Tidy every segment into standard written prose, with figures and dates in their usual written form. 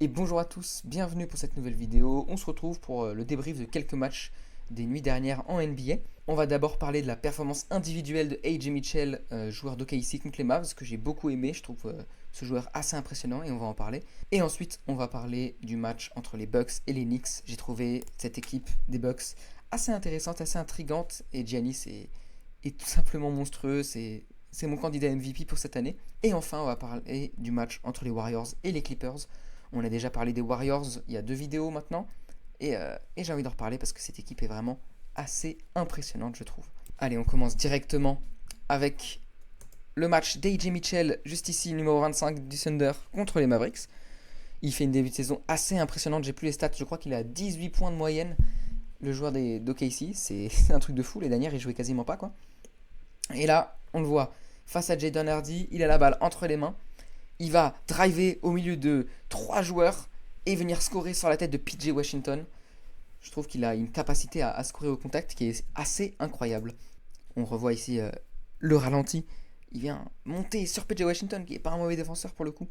Et bonjour à tous, bienvenue pour cette nouvelle vidéo. On se retrouve pour le débrief de quelques matchs des nuits dernières en NBA. On va d'abord parler de la performance individuelle de A.J. Mitchell, joueur d'OKC contre les Mavs, que j'ai beaucoup aimé. Je trouve ce joueur assez impressionnant et on va en parler. Et ensuite, on va parler du match entre les Bucks et les Knicks. J'ai trouvé cette équipe des Bucks assez intéressante, assez intrigante. Et Giannis est tout simplement monstrueux. C'est mon candidat MVP pour cette année. Et enfin, on va parler du match entre les Warriors et les Clippers. On a déjà parlé des Warriors il y a 2 vidéos maintenant. Et j'ai envie d'en reparler parce que cette équipe est vraiment assez impressionnante, je trouve. Allez, on commence directement avec le match d'A.J. Mitchell, juste ici, numéro 25 du Thunder contre les Mavericks. Il fait une début de saison assez impressionnante. J'ai plus les stats, je crois qu'il a 18 points de moyenne, le joueur d'OKC. C'est un truc de fou. Les dernières, il jouait quasiment pas, quoi. Et là, on le voit face à Jaden Hardy. Il a la balle entre les mains. Il va driver au milieu de 3 joueurs et venir scorer sur la tête de PJ Washington. Je trouve qu'il a une capacité à scorer au contact qui est assez incroyable. On revoit ici le ralenti. Il vient monter sur PJ Washington, qui n'est pas un mauvais défenseur pour le coup,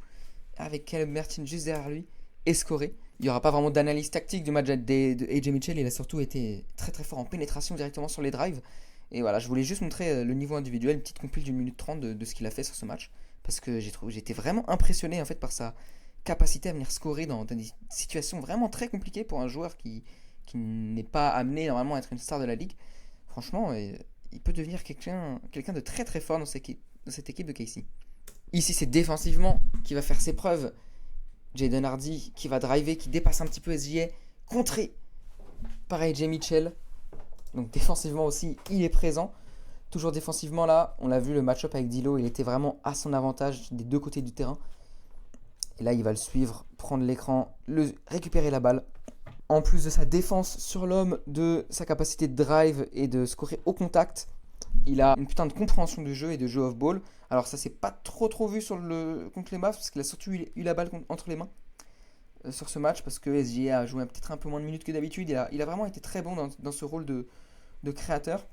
avec Caleb Martin juste derrière lui, et scorer. Il n'y aura pas vraiment d'analyse tactique du match de AJ Mitchell. Il a surtout été très très fort en pénétration directement sur les drives. Et voilà, je voulais juste montrer le niveau individuel, une petite compile d'une minute 30 de ce qu'il a fait sur ce match. Parce que j'étais vraiment impressionné en fait par sa capacité à venir scorer dans des situations vraiment très compliquées pour un joueur qui n'est pas amené normalement à être une star de la ligue. Franchement, il peut devenir quelqu'un de très très fort dans cette équipe de Casey. Ici, c'est défensivement qui va faire ses preuves. Jaden Hardy qui va driver, qui dépasse un petit peu SGA, contré par AJ Mitchell. Donc défensivement aussi, il est présent. Toujours défensivement là, on l'a vu le match-up avec Dilo, il était vraiment à son avantage des deux côtés du terrain. Et là, il va le suivre, prendre l'écran, récupérer la balle. En plus de sa défense sur l'homme, de sa capacité de drive et de scorer au contact, il a une putain de compréhension du jeu et de jeu off-ball. Alors ça, c'est pas trop vu contre les Mavs, parce qu'il a surtout eu la balle entre les mains sur ce match, parce que SGA a joué peut-être un peu moins de minutes que d'habitude. Il a vraiment été très bon dans ce rôle de créateur.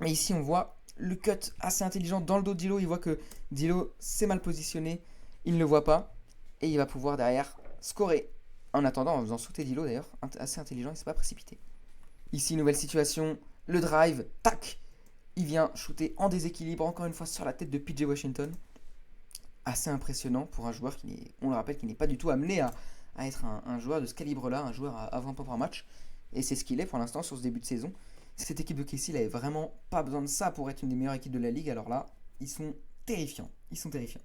Mais ici, on voit le cut assez intelligent dans le dos de Dilo. Il voit que Dilo s'est mal positionné. Il ne le voit pas. Et il va pouvoir derrière scorer. En attendant, en faisant sauter Dilo d'ailleurs. Assez intelligent, il ne s'est pas précipité. Ici, nouvelle situation. Le drive. Tac. Il vient shooter en déséquilibre. Encore une fois sur la tête de PJ Washington. Assez impressionnant pour un joueur on le rappelle, qui n'est pas du tout amené à être un joueur de ce calibre-là. Un joueur à 20 points par match. Et c'est ce qu'il est pour l'instant sur ce début de saison. Cette équipe de Casey n'avait vraiment pas besoin de ça pour être une des meilleures équipes de la ligue. Alors là, ils sont terrifiants. Ils sont terrifiants.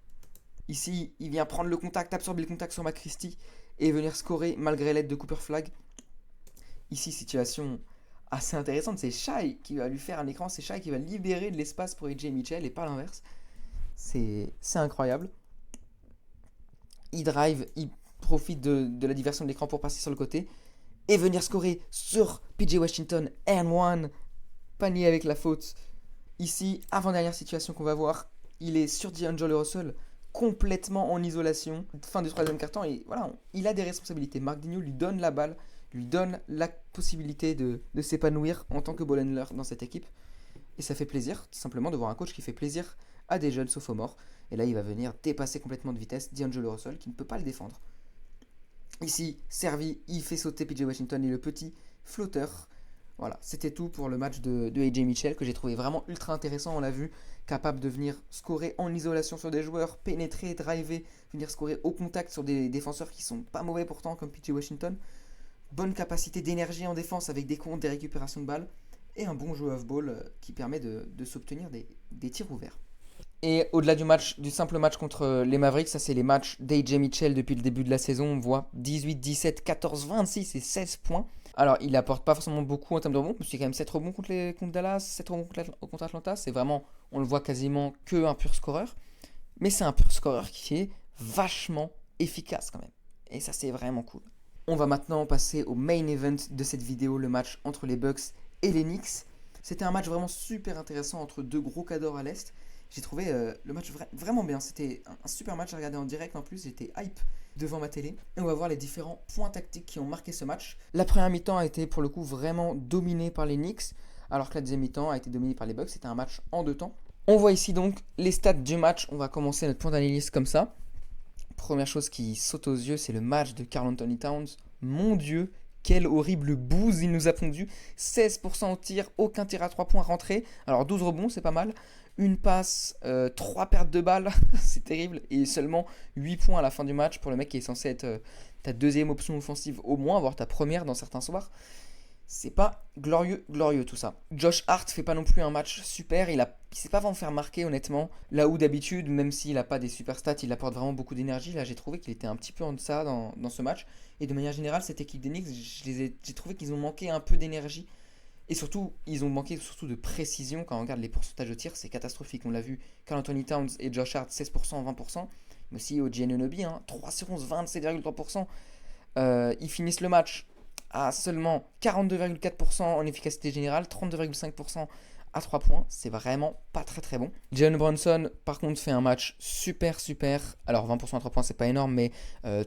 Ici, il vient prendre le contact, absorber le contact sur McChristie et venir scorer malgré l'aide de Cooper Flag. Ici, situation assez intéressante. C'est Shai qui va lui faire un écran. C'est Shai qui va libérer de l'espace pour AJ Mitchell et pas l'inverse. C'est incroyable. Il drive, il profite de la diversion de l'écran pour passer sur le côté et venir scorer sur PJ Washington and one, panier avec la faute. Ici, avant-dernière situation qu'on va voir, il est sur D'Angelo Russell, complètement en isolation, fin du troisième quart-temps, et voilà, il a des responsabilités. Marc Digno lui donne la balle, lui donne la possibilité de s'épanouir en tant que ball handler dans cette équipe, et ça fait plaisir, tout simplement, de voir un coach qui fait plaisir à des jeunes sophomores. Et là, il va venir dépasser complètement de vitesse D'Angelo Russell, qui ne peut pas le défendre. Ici, servi, il fait sauter PJ Washington et le petit flotteur. Voilà, c'était tout pour le match de AJ Mitchell, que j'ai trouvé vraiment ultra intéressant. On l'a vu, capable de venir scorer en isolation sur des joueurs, pénétrer, driver, venir scorer au contact sur des défenseurs qui sont pas mauvais pourtant, comme PJ Washington. Bonne capacité d'énergie en défense avec des comptes, des récupérations de balles, et un bon jeu off-ball qui permet de s'obtenir des tirs ouverts. Et au-delà du simple match contre les Mavericks, ça c'est les matchs d'AJ Mitchell depuis le début de la saison. On voit 18, 17, 14, 26 et 16 points. Alors il apporte pas forcément beaucoup en termes de rebonds, parce qu'il y a quand même 7 rebonds contre Dallas, 7 rebonds contre Atlanta. C'est vraiment, on le voit quasiment que un pur scoreur. Mais c'est un pur scoreur qui est vachement efficace quand même. Et ça c'est vraiment cool. On va maintenant passer au main event de cette vidéo, le match entre les Bucks et les Knicks. C'était un match vraiment super intéressant entre deux gros cadors à l'Est. J'ai trouvé le match vraiment bien. C'était un super match à regarder en direct en plus. J'étais hype devant ma télé. Et on va voir les différents points tactiques qui ont marqué ce match. La première mi-temps a été pour le coup vraiment dominée par les Knicks, alors que la deuxième mi-temps a été dominée par les Bucks. C'était un match en deux temps. On voit ici donc les stats du match. On va commencer notre point d'analyse comme ça. Première chose qui saute aux yeux, c'est le match de Karl Anthony Towns. Mon Dieu, quelle horrible bouse il nous a pondu. 16% au tir, aucun tir à 3 points rentré. Alors 12 rebonds, c'est pas mal. Une passe, 3 pertes de balles, c'est terrible. Et seulement 8 points à la fin du match pour le mec qui est censé être ta deuxième option offensive au moins, voire ta première dans certains soirs. C'est pas glorieux tout ça. Josh Hart fait pas non plus un match super, il s'est pas vraiment fait remarquer honnêtement. Là où d'habitude, même s'il a pas des super stats, il apporte vraiment beaucoup d'énergie. Là j'ai trouvé qu'il était un petit peu en deçà dans ce match. Et de manière générale, cette équipe des Knicks, j'ai trouvé qu'ils ont manqué un peu d'énergie. Et surtout, ils ont manqué surtout de précision. Quand on regarde les pourcentages de tir, c'est catastrophique. On l'a vu, Karl Anthony Towns et Josh Hart, 16%, 20%. Mais aussi OG Anunoby, 3 sur 11, 27,3%. Ils finissent le match à seulement 42,4% en efficacité générale, 32,5% à 3 points. C'est vraiment pas très bon. Jalen Brunson, par contre, fait un match super. Alors 20% à 3 points, c'est pas énorme, mais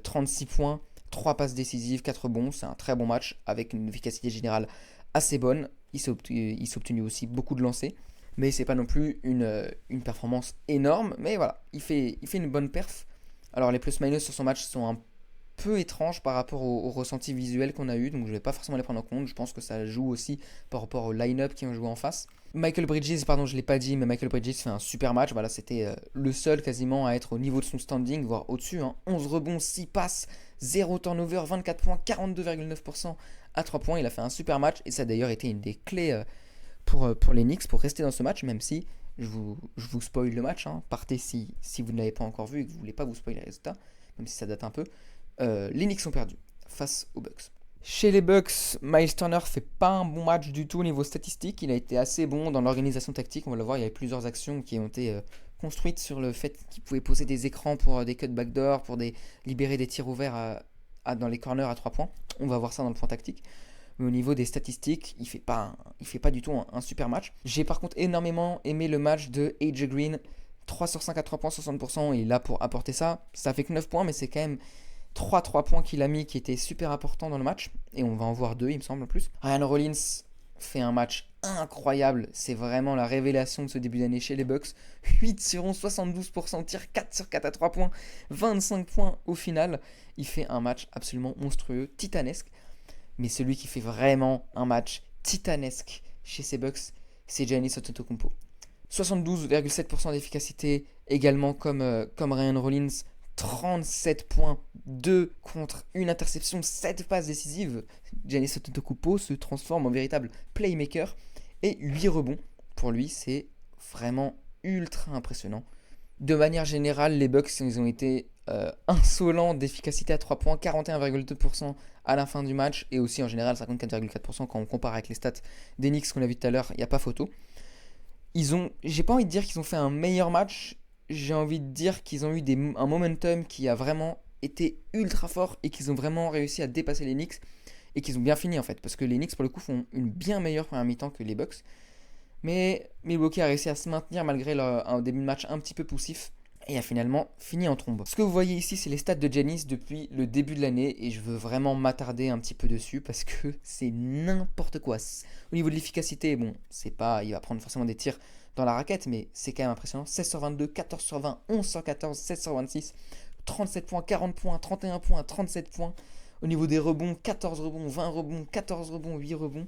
36 points, 3 passes décisives, 4 rebonds. C'est un très bon match avec une efficacité générale assez bonne. Il s'est obtenu aussi beaucoup de lancers. Mais c'est pas non plus une performance énorme. Mais voilà, il fait une bonne perf. Alors les plus-minus sur son match sont un peu étranges par rapport au ressenti visuel qu'on a eu. Donc je vais pas forcément les prendre en compte. Je pense que ça joue aussi par rapport au line-up qui ont joué en face. Michael Bridges, pardon, je l'ai pas dit, mais Michael Bridges fait un super match. Voilà, c'était le seul quasiment à être au niveau de son standing, voire au-dessus. 11 rebonds, 6 passes, 0 turnover, 24 points, 42,9% à 3 points. Il a fait un super match et ça a d'ailleurs été une des clés pour les Knicks pour rester dans ce match, même si je vous spoil le match. Partez si vous ne l'avez pas encore vu et que vous ne voulez pas vous spoiler les résultats, même si ça date un peu. Les Knicks ont perdu face aux Bucks. Chez les Bucks, Miles Turner fait pas un bon match du tout au niveau statistique. Il a été assez bon dans l'organisation tactique. On va le voir, il y avait plusieurs actions qui ont été construites sur le fait qu'il pouvait poser des écrans pour des cuts backdoor, pour libérer des tirs ouverts dans les corners à 3 points. On va voir ça dans le point tactique. Mais au niveau des statistiques, il fait pas du tout un super match. J'ai par contre énormément aimé le match de AJ Green. 3 sur 5 à 3 points, 60%. Il est là pour apporter ça. Ça fait que 9 points, mais c'est quand même 3 points qu'il a mis qui étaient super importants dans le match. Et on va en voir 2, il me semble, en plus. Ryan Rollins fait un match incroyable. C'est vraiment la révélation de ce début d'année chez les Bucks. 8 sur 11, 72% tir, 4 sur 4 à 3 points, 25 points au final. Il fait un match absolument monstrueux, titanesque. Mais celui qui fait vraiment un match titanesque chez ces Bucks, c'est Giannis Antetokounmpo. 72,7% d'efficacité, également comme Ryan Rollins. 37 points, 2 contre 1 interception, 7 passes décisives. Giannis Antetokounmpo se transforme en véritable playmaker. Et 8 rebonds. Pour lui, c'est vraiment ultra impressionnant. De manière générale, les Bucks, ils ont été insolents d'efficacité à 3 points, 41,2% à la fin du match, et aussi en général 54,4% quand on compare avec les stats des Knicks qu'on a vu tout à l'heure, il n'y a pas photo. J'ai pas envie de dire qu'ils ont fait un meilleur match, j'ai envie de dire qu'ils ont eu un momentum qui a vraiment été ultra fort et qu'ils ont vraiment réussi à dépasser les Knicks et qu'ils ont bien fini en fait, parce que les Knicks pour le coup font une bien meilleure première mi-temps que les Bucks. Mais Milwaukee a réussi à se maintenir malgré un début de match un petit peu poussif et a finalement fini en trombe. Ce que vous voyez ici, c'est les stats de Giannis depuis le début de l'année et je veux vraiment m'attarder un petit peu dessus parce que c'est n'importe quoi. Au niveau de l'efficacité, bon, c'est pas, il va prendre forcément des tirs dans la raquette, mais c'est quand même impressionnant. 16 sur 22, 14 sur 20, 11 sur 14, 16 sur 26, 37 points, 40 points, 31 points, 37 points. Au niveau des rebonds, 14 rebonds, 20 rebonds, 14 rebonds, 8 rebonds.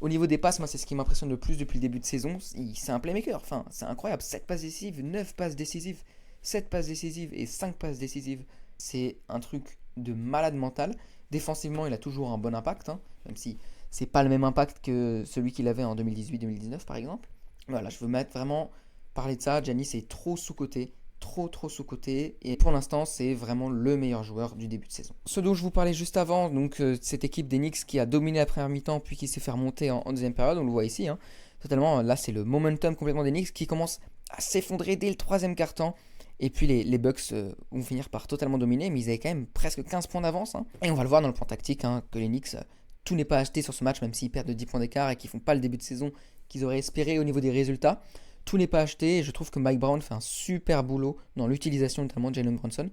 Au niveau des passes, moi c'est ce qui m'impressionne le plus depuis le début de saison. C'est un playmaker, enfin c'est incroyable. 7 passes décisives, 9 passes décisives, 7 passes décisives et 5 passes décisives. C'est un truc de malade mental. Défensivement, il a toujours un bon impact, même si c'est pas le même impact que celui qu'il avait en 2018-2019 par exemple. Voilà, je veux vraiment parler de ça. Giannis est trop sous-coté. Trop sous-coté et pour l'instant c'est vraiment le meilleur joueur du début de saison. Ce dont je vous parlais juste avant, donc cette équipe des Knicks qui a dominé la première mi-temps puis qui s'est fait remonter en deuxième période, on le voit ici, totalement, là c'est le momentum complètement des Knicks qui commence à s'effondrer dès le troisième quart-temps et puis les Bucks vont finir par totalement dominer, mais ils avaient quand même presque 15 points d'avance et on va le voir dans le plan tactique que les Knicks, tout n'est pas acheté sur ce match même s'ils perdent de 10 points d'écart et qu'ils font pas le début de saison qu'ils auraient espéré au niveau des résultats. Tout n'est pas acheté et je trouve que Mike Brown fait un super boulot dans l'utilisation notamment de Jalen Brunson.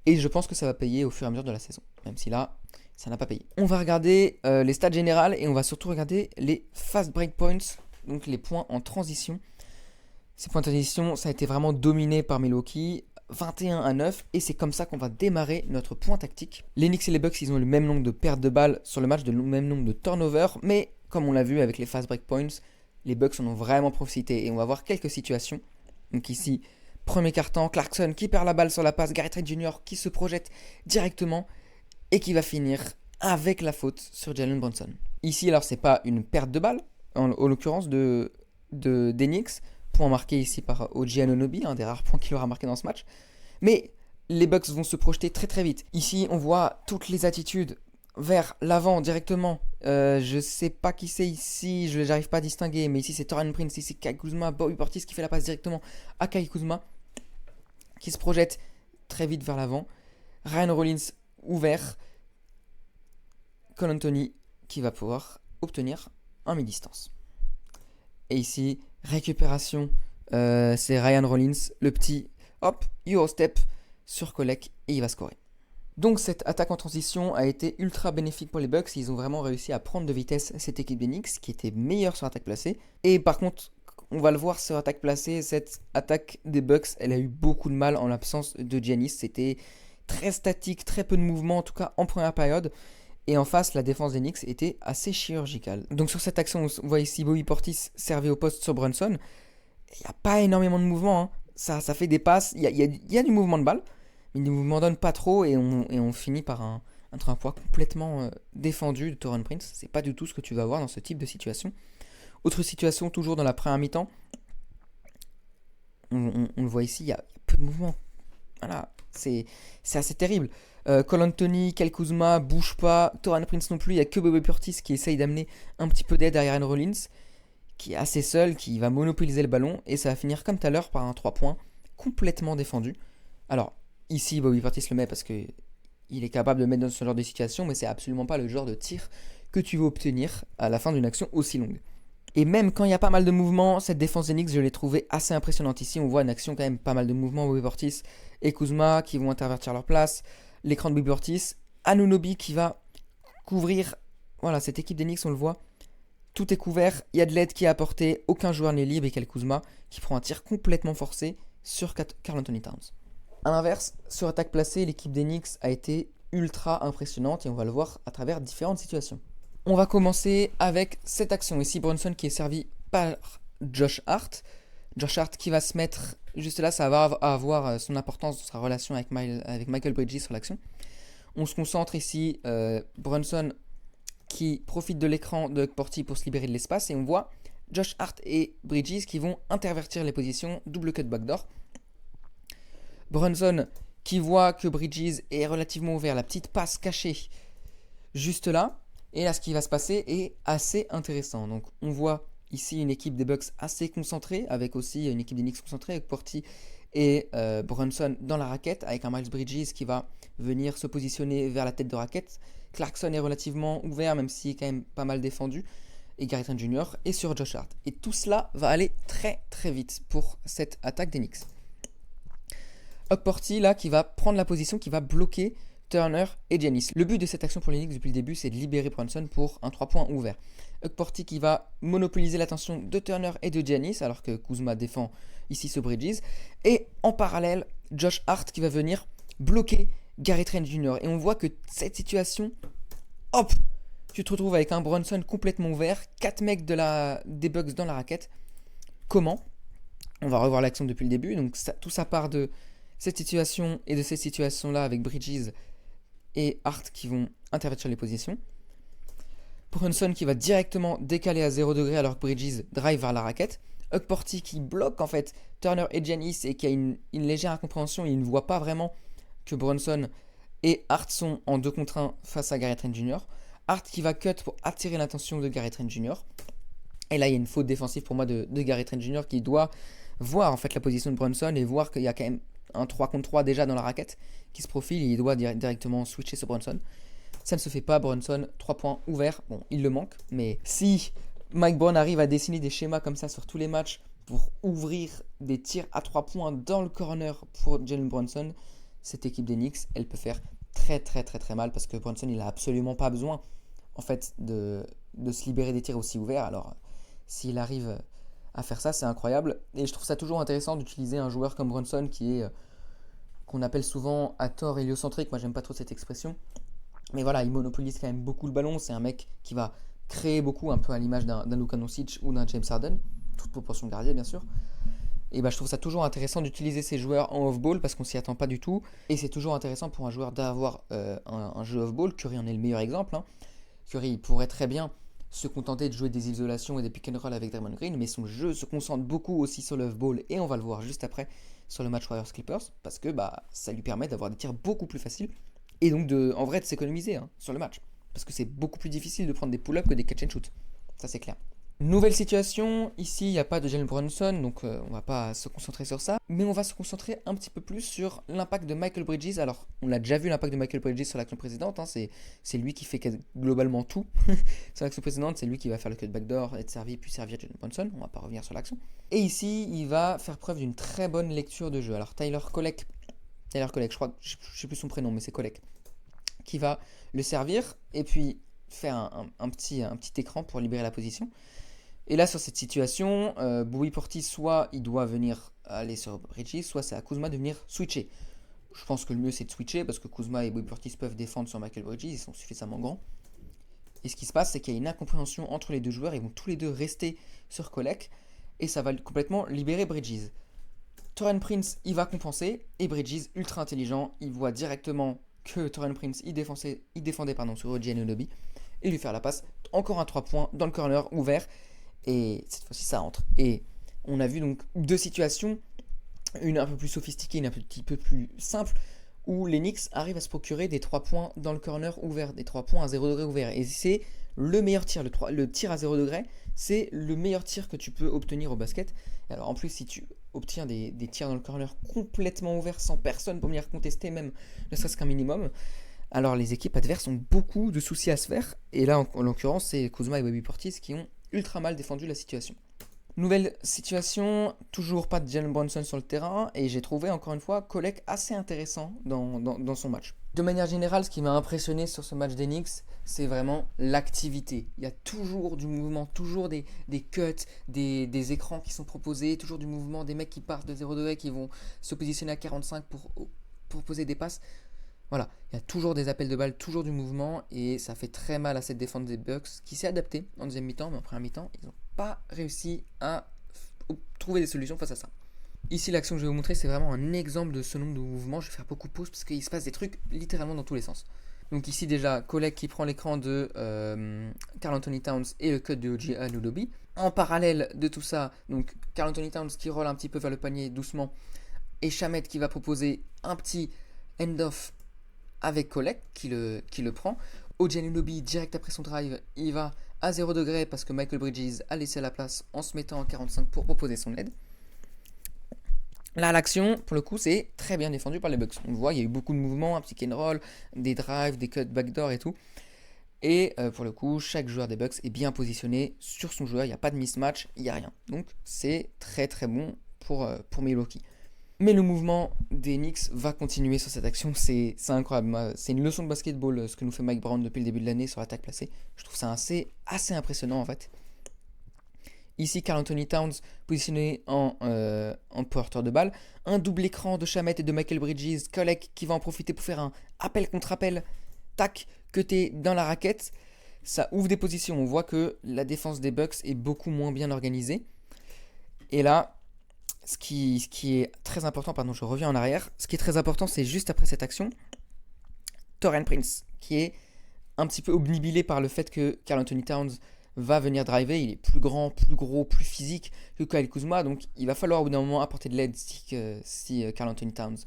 Et je pense que ça va payer au fur et à mesure de la saison, même si là, ça n'a pas payé. On va regarder les stats générales et on va surtout regarder les fast break points, donc les points en transition. Ces points de transition, ça a été vraiment dominé par Milwaukee. 21-9 et c'est comme ça qu'on va démarrer notre point tactique. Les Knicks et les Bucks, ils ont le même nombre de pertes de balles sur le match, le même nombre de turnovers, mais comme on l'a vu avec les fast break points, les Bucks en ont vraiment profité et on va voir quelques situations. Donc ici, premier quart-temps, Clarkson qui perd la balle sur la passe, Gary Trent Jr. qui se projette directement et qui va finir avec la faute sur Jalen Brunson. Ici, alors c'est pas une perte de balle, en l'occurrence des Knicks, point marqué ici par OG Anunoby, un des rares points qu'il aura marqué dans ce match. Mais les Bucks vont se projeter très très vite. Ici, on voit toutes les attitudes vers l'avant directement. Je sais pas qui c'est ici, j'arrive pas à distinguer, mais ici c'est Taurean Prince, ici c'est Kyle Kuzma, Bobby Portis qui fait la passe directement à Kyle Kuzma, qui se projette très vite vers l'avant. Ryan Rollins ouvert. Cole Anthony qui va pouvoir obtenir un mi-distance. Et ici, récupération, c'est Ryan Rollins, le petit, hop, Eurostep sur Kolek et il va scorer. Donc cette attaque en transition a été ultra bénéfique pour les Bucks. Ils ont vraiment réussi à prendre de vitesse cette équipe des Knicks qui était meilleure sur attaque placée. Et par contre, on va le voir sur attaque placée, cette attaque des Bucks, elle a eu beaucoup de mal en l'absence de Giannis. C'était très statique, très peu de mouvement, en tout cas en première période. Et en face, la défense des Knicks était assez chirurgicale. Donc sur cette action, on voit ici Bobby Portis servi au poste sur Brunson. Il n'y a pas énormément de mouvement. Hein. Ça fait des passes. Il y a du mouvement de balle. Mais le mouvement donne pas trop. Et on finit par un poids complètement défendu de Taurean Prince. C'est pas du tout ce que tu vas voir dans ce type de situation. Autre situation, toujours dans la première mi-temps. On le voit ici, il y a peu de mouvement. Voilà, c'est assez terrible. Cole Anthony, Kyle Kuzma, bouge pas. Taurean Prince non plus. Il n'y a que Bobby Portis qui essaye d'amener un petit peu d'aide à Ryan Rollins, qui est assez seul, qui va monopoliser le ballon. Et ça va finir comme tout à l'heure par un 3 points complètement défendu. Alors, ici, Bobby Portis le met parce qu'il est capable de mettre dans ce genre de situation, mais c'est absolument pas le genre de tir que tu veux obtenir à la fin d'une action aussi longue. Et même quand il y a pas mal de mouvements, cette défense des Knicks, je l'ai trouvée assez impressionnante. Ici, on voit une action quand même, pas mal de mouvements, Bobby Portis et Kuzma qui vont intervertir leur place. L'écran de Bobby Portis, Anunoby qui va couvrir, voilà, cette équipe des Knicks, on le voit, tout est couvert, il y a de l'aide qui est apportée, aucun joueur n'est libre et Kyle Kuzma qui prend un tir complètement forcé sur Karl Anthony Towns. A l'inverse, sur attaque placée, l'équipe des Knicks a été ultra impressionnante et on va le voir à travers différentes situations. On va commencer avec cette action ici, Brunson qui est servi par Josh Hart. Josh Hart qui va se mettre juste là, ça va avoir son importance dans sa relation avec Michael Bridges sur l'action. On se concentre ici, Brunson qui profite de l'écran de Portis pour se libérer de l'espace et on voit Josh Hart et Bridges qui vont intervertir les positions, double cut backdoor. Brunson qui voit que Bridges est relativement ouvert, la petite passe cachée juste là. Et là, ce qui va se passer est assez intéressant. Donc, on voit ici une équipe des Bucks assez concentrée, avec aussi une équipe des Knicks concentrée, avec Portis et Brunson dans la raquette, avec un Miles Bridges qui va venir se positionner vers la tête de raquette. Clarkson est relativement ouvert, même s'il est quand même pas mal défendu. Et Gary Trent Jr. est sur Josh Hart. Et tout cela va aller très très vite pour cette attaque des Knicks. Portis là qui va prendre la position, qui va bloquer Turner et Giannis. Le but de cette action pour les Knicks depuis le début, c'est de libérer Brunson pour un 3 points ouvert. Portis qui va monopoliser l'attention de Turner et de Giannis, alors que Kuzma défend ici ce Bridges. Et en parallèle, Josh Hart qui va venir bloquer Gary Trent Jr. Et on voit que cette situation, hop, tu te retrouves avec un Brunson complètement ouvert, 4 mecs des Bucks dans la raquette. Comment ? On va revoir l'action depuis le début. Donc tout ça part de cette situation et de cette situation-là avec Bridges et Hart qui vont intervertir les positions. Brunson qui va directement décaler à 0 degré alors que Bridges drive vers la raquette. Portis qui bloque en fait Turner et Giannis et qui a une légère incompréhension. Il ne voit pas vraiment que Brunson et Hart sont en 2 contre 1 face à Gary Trent Jr. Hart qui va cut pour attirer l'attention de Gary Trent Jr. Et là il y a une faute défensive pour moi de Gary Trent Jr. qui doit voir en fait la position de Brunson et voir qu'il y a quand même un 3 contre 3 déjà dans la raquette qui se profile et il doit directement switcher sur Brunson. Ça ne se fait pas, Brunson, 3 points ouverts. Bon, il le manque, mais si Mike Brown arrive à dessiner des schémas comme ça sur tous les matchs pour ouvrir des tirs à 3 points dans le corner pour Jalen Brunson, cette équipe des Knicks, elle peut faire très très très très mal parce que Brunson, il n'a absolument pas besoin en fait de se libérer des tirs aussi ouverts. Alors, s'il arrive à faire ça, c'est incroyable. Et je trouve ça toujours intéressant d'utiliser un joueur comme Brunson qui est qu'on appelle souvent à tort héliocentrique. Moi, j'aime pas trop cette expression. Mais voilà, il monopolise quand même beaucoup le ballon. C'est un mec qui va créer beaucoup, un peu à l'image d'un Luka Doncic ou d'un James Harden, toute proportion gardée bien sûr. Et je trouve ça toujours intéressant d'utiliser ces joueurs en off-ball parce qu'on s'y attend pas du tout. Et c'est toujours intéressant pour un joueur d'avoir un jeu off-ball. Curry en est le meilleur exemple. Curry, il pourrait très bien se contenter de jouer des isolations et des pick and roll avec Draymond Green, mais son jeu se concentre beaucoup aussi sur le off-ball, et on va le voir juste après sur le match Warriors-Clippers, parce que ça lui permet d'avoir des tirs beaucoup plus faciles, et donc en vrai de s'économiser sur le match, parce que c'est beaucoup plus difficile de prendre des pull-ups que des catch and shoot, ça c'est clair. Nouvelle situation, ici il n'y a pas de Jalen Brunson, donc on va pas se concentrer sur ça, mais on va se concentrer un petit peu plus sur l'impact de Michael Bridges. Alors on a déjà vu l'impact de Michael Bridges sur l'action précédente, c'est lui qui fait globalement tout. Sur l'action précédente, c'est lui qui va faire le cut backdoor, être servi, puis servir Jalen Brunson, on va pas revenir sur l'action. Et ici il va faire preuve d'une très bonne lecture de jeu. Alors Tyler Kolek, je crois, je sais plus son prénom, mais c'est Kolek, qui va le servir, et puis faire un petit écran pour libérer la position. Et là, sur cette situation, Bobby Portis, soit il doit venir aller sur Bridges, soit c'est à Kuzma de venir switcher. Je pense que le mieux c'est de switcher parce que Kuzma et Bobby Portis peuvent défendre sur Michael Bridges, ils sont suffisamment grands. Et ce qui se passe, c'est qu'il y a une incompréhension entre les deux joueurs, ils vont tous les deux rester sur Kolek et ça va complètement libérer Bridges. Taurean Prince, il va compenser et Bridges, ultra intelligent, il voit directement que Taurean Prince il défendait sur OG Anunoby et lui faire la passe. Encore un 3 points dans le corner ouvert. Et cette fois-ci, ça entre. Et on a vu donc deux situations, une un peu plus sophistiquée, une un petit peu plus simple, où les Knicks arrivent à se procurer des 3 points dans le corner ouvert, des 3 points à 0 degré ouvert. Et c'est le meilleur tir, le tir à 0 degré, c'est le meilleur tir que tu peux obtenir au basket. Et alors en plus, si tu obtiens des tirs dans le corner complètement ouverts, sans personne pour venir contester, même ne serait-ce qu'un minimum, alors les équipes adverses ont beaucoup de soucis à se faire. Et là, en l'occurrence, c'est Kuzma et Bobby Portis qui ont ultra mal défendu la situation. Nouvelle situation, toujours pas de Jalen Brunson sur le terrain, et j'ai trouvé encore une fois Kolek assez intéressant dans son match. De manière générale, ce qui m'a impressionné sur ce match des Knicks, c'est vraiment l'activité. Il y a toujours du mouvement, toujours des cuts, des écrans qui sont proposés, toujours du mouvement, des mecs qui partent de 0 degré, qui vont se positionner à 45 pour poser des passes. Voilà, il y a toujours des appels de balles, toujours du mouvement, et ça fait très mal à cette défense des Bucks qui s'est adaptée en deuxième mi-temps, mais en première mi-temps, ils n'ont pas réussi à trouver des solutions face à ça. Ici, l'action que je vais vous montrer, c'est vraiment un exemple de ce nombre de mouvements. Je vais faire beaucoup de pauses parce qu'il se passe des trucs littéralement dans tous les sens. Donc ici déjà, Kolek qui prend l'écran de Karl Anthony Towns et le cut de OG Anunoby. En parallèle de tout ça, donc Karl Anthony Towns qui roule un petit peu vers le panier doucement, et Shamet qui va proposer un petit end-off avec Kolek qui le prend. OG Anunoby, direct après son drive, il va à 0 degré parce que Michael Bridges a laissé la place en se mettant en 45 pour proposer son aide. Là, l'action, pour le coup, c'est très bien défendu par les Bucks. On le voit, il y a eu beaucoup de mouvements, un petit pick and roll, des drives, des cuts backdoor et tout. Et pour le coup, chaque joueur des Bucks est bien positionné sur son joueur. Il n'y a pas de mismatch, il n'y a rien. Donc, c'est très très bon pour Milwaukee. Mais le mouvement des Knicks va continuer sur cette action, c'est incroyable. C'est une leçon de basketball ce que nous fait Mike Brown depuis le début de l'année sur l'attaque placée. Je trouve ça assez impressionnant en fait. Ici, Karl Anthony Towns positionné en porteur de balle. Un double écran de Shamet et de Michael Bridges. Kolek qui va en profiter pour faire un appel contre appel. Tac, cuté dans la raquette. Ça ouvre des positions. On voit que la défense des Bucks est beaucoup moins bien organisée. Et là, ce qui est très important, pardon, je reviens en arrière. Ce qui est très important, c'est juste après cette action, Taurean Prince, qui est un petit peu obnubilé par le fait que Karl Anthony Towns va venir driver. Il est plus grand, plus gros, plus physique que Kyle Kuzma, donc il va falloir au bout d'un moment apporter de l'aide si Karl Anthony Towns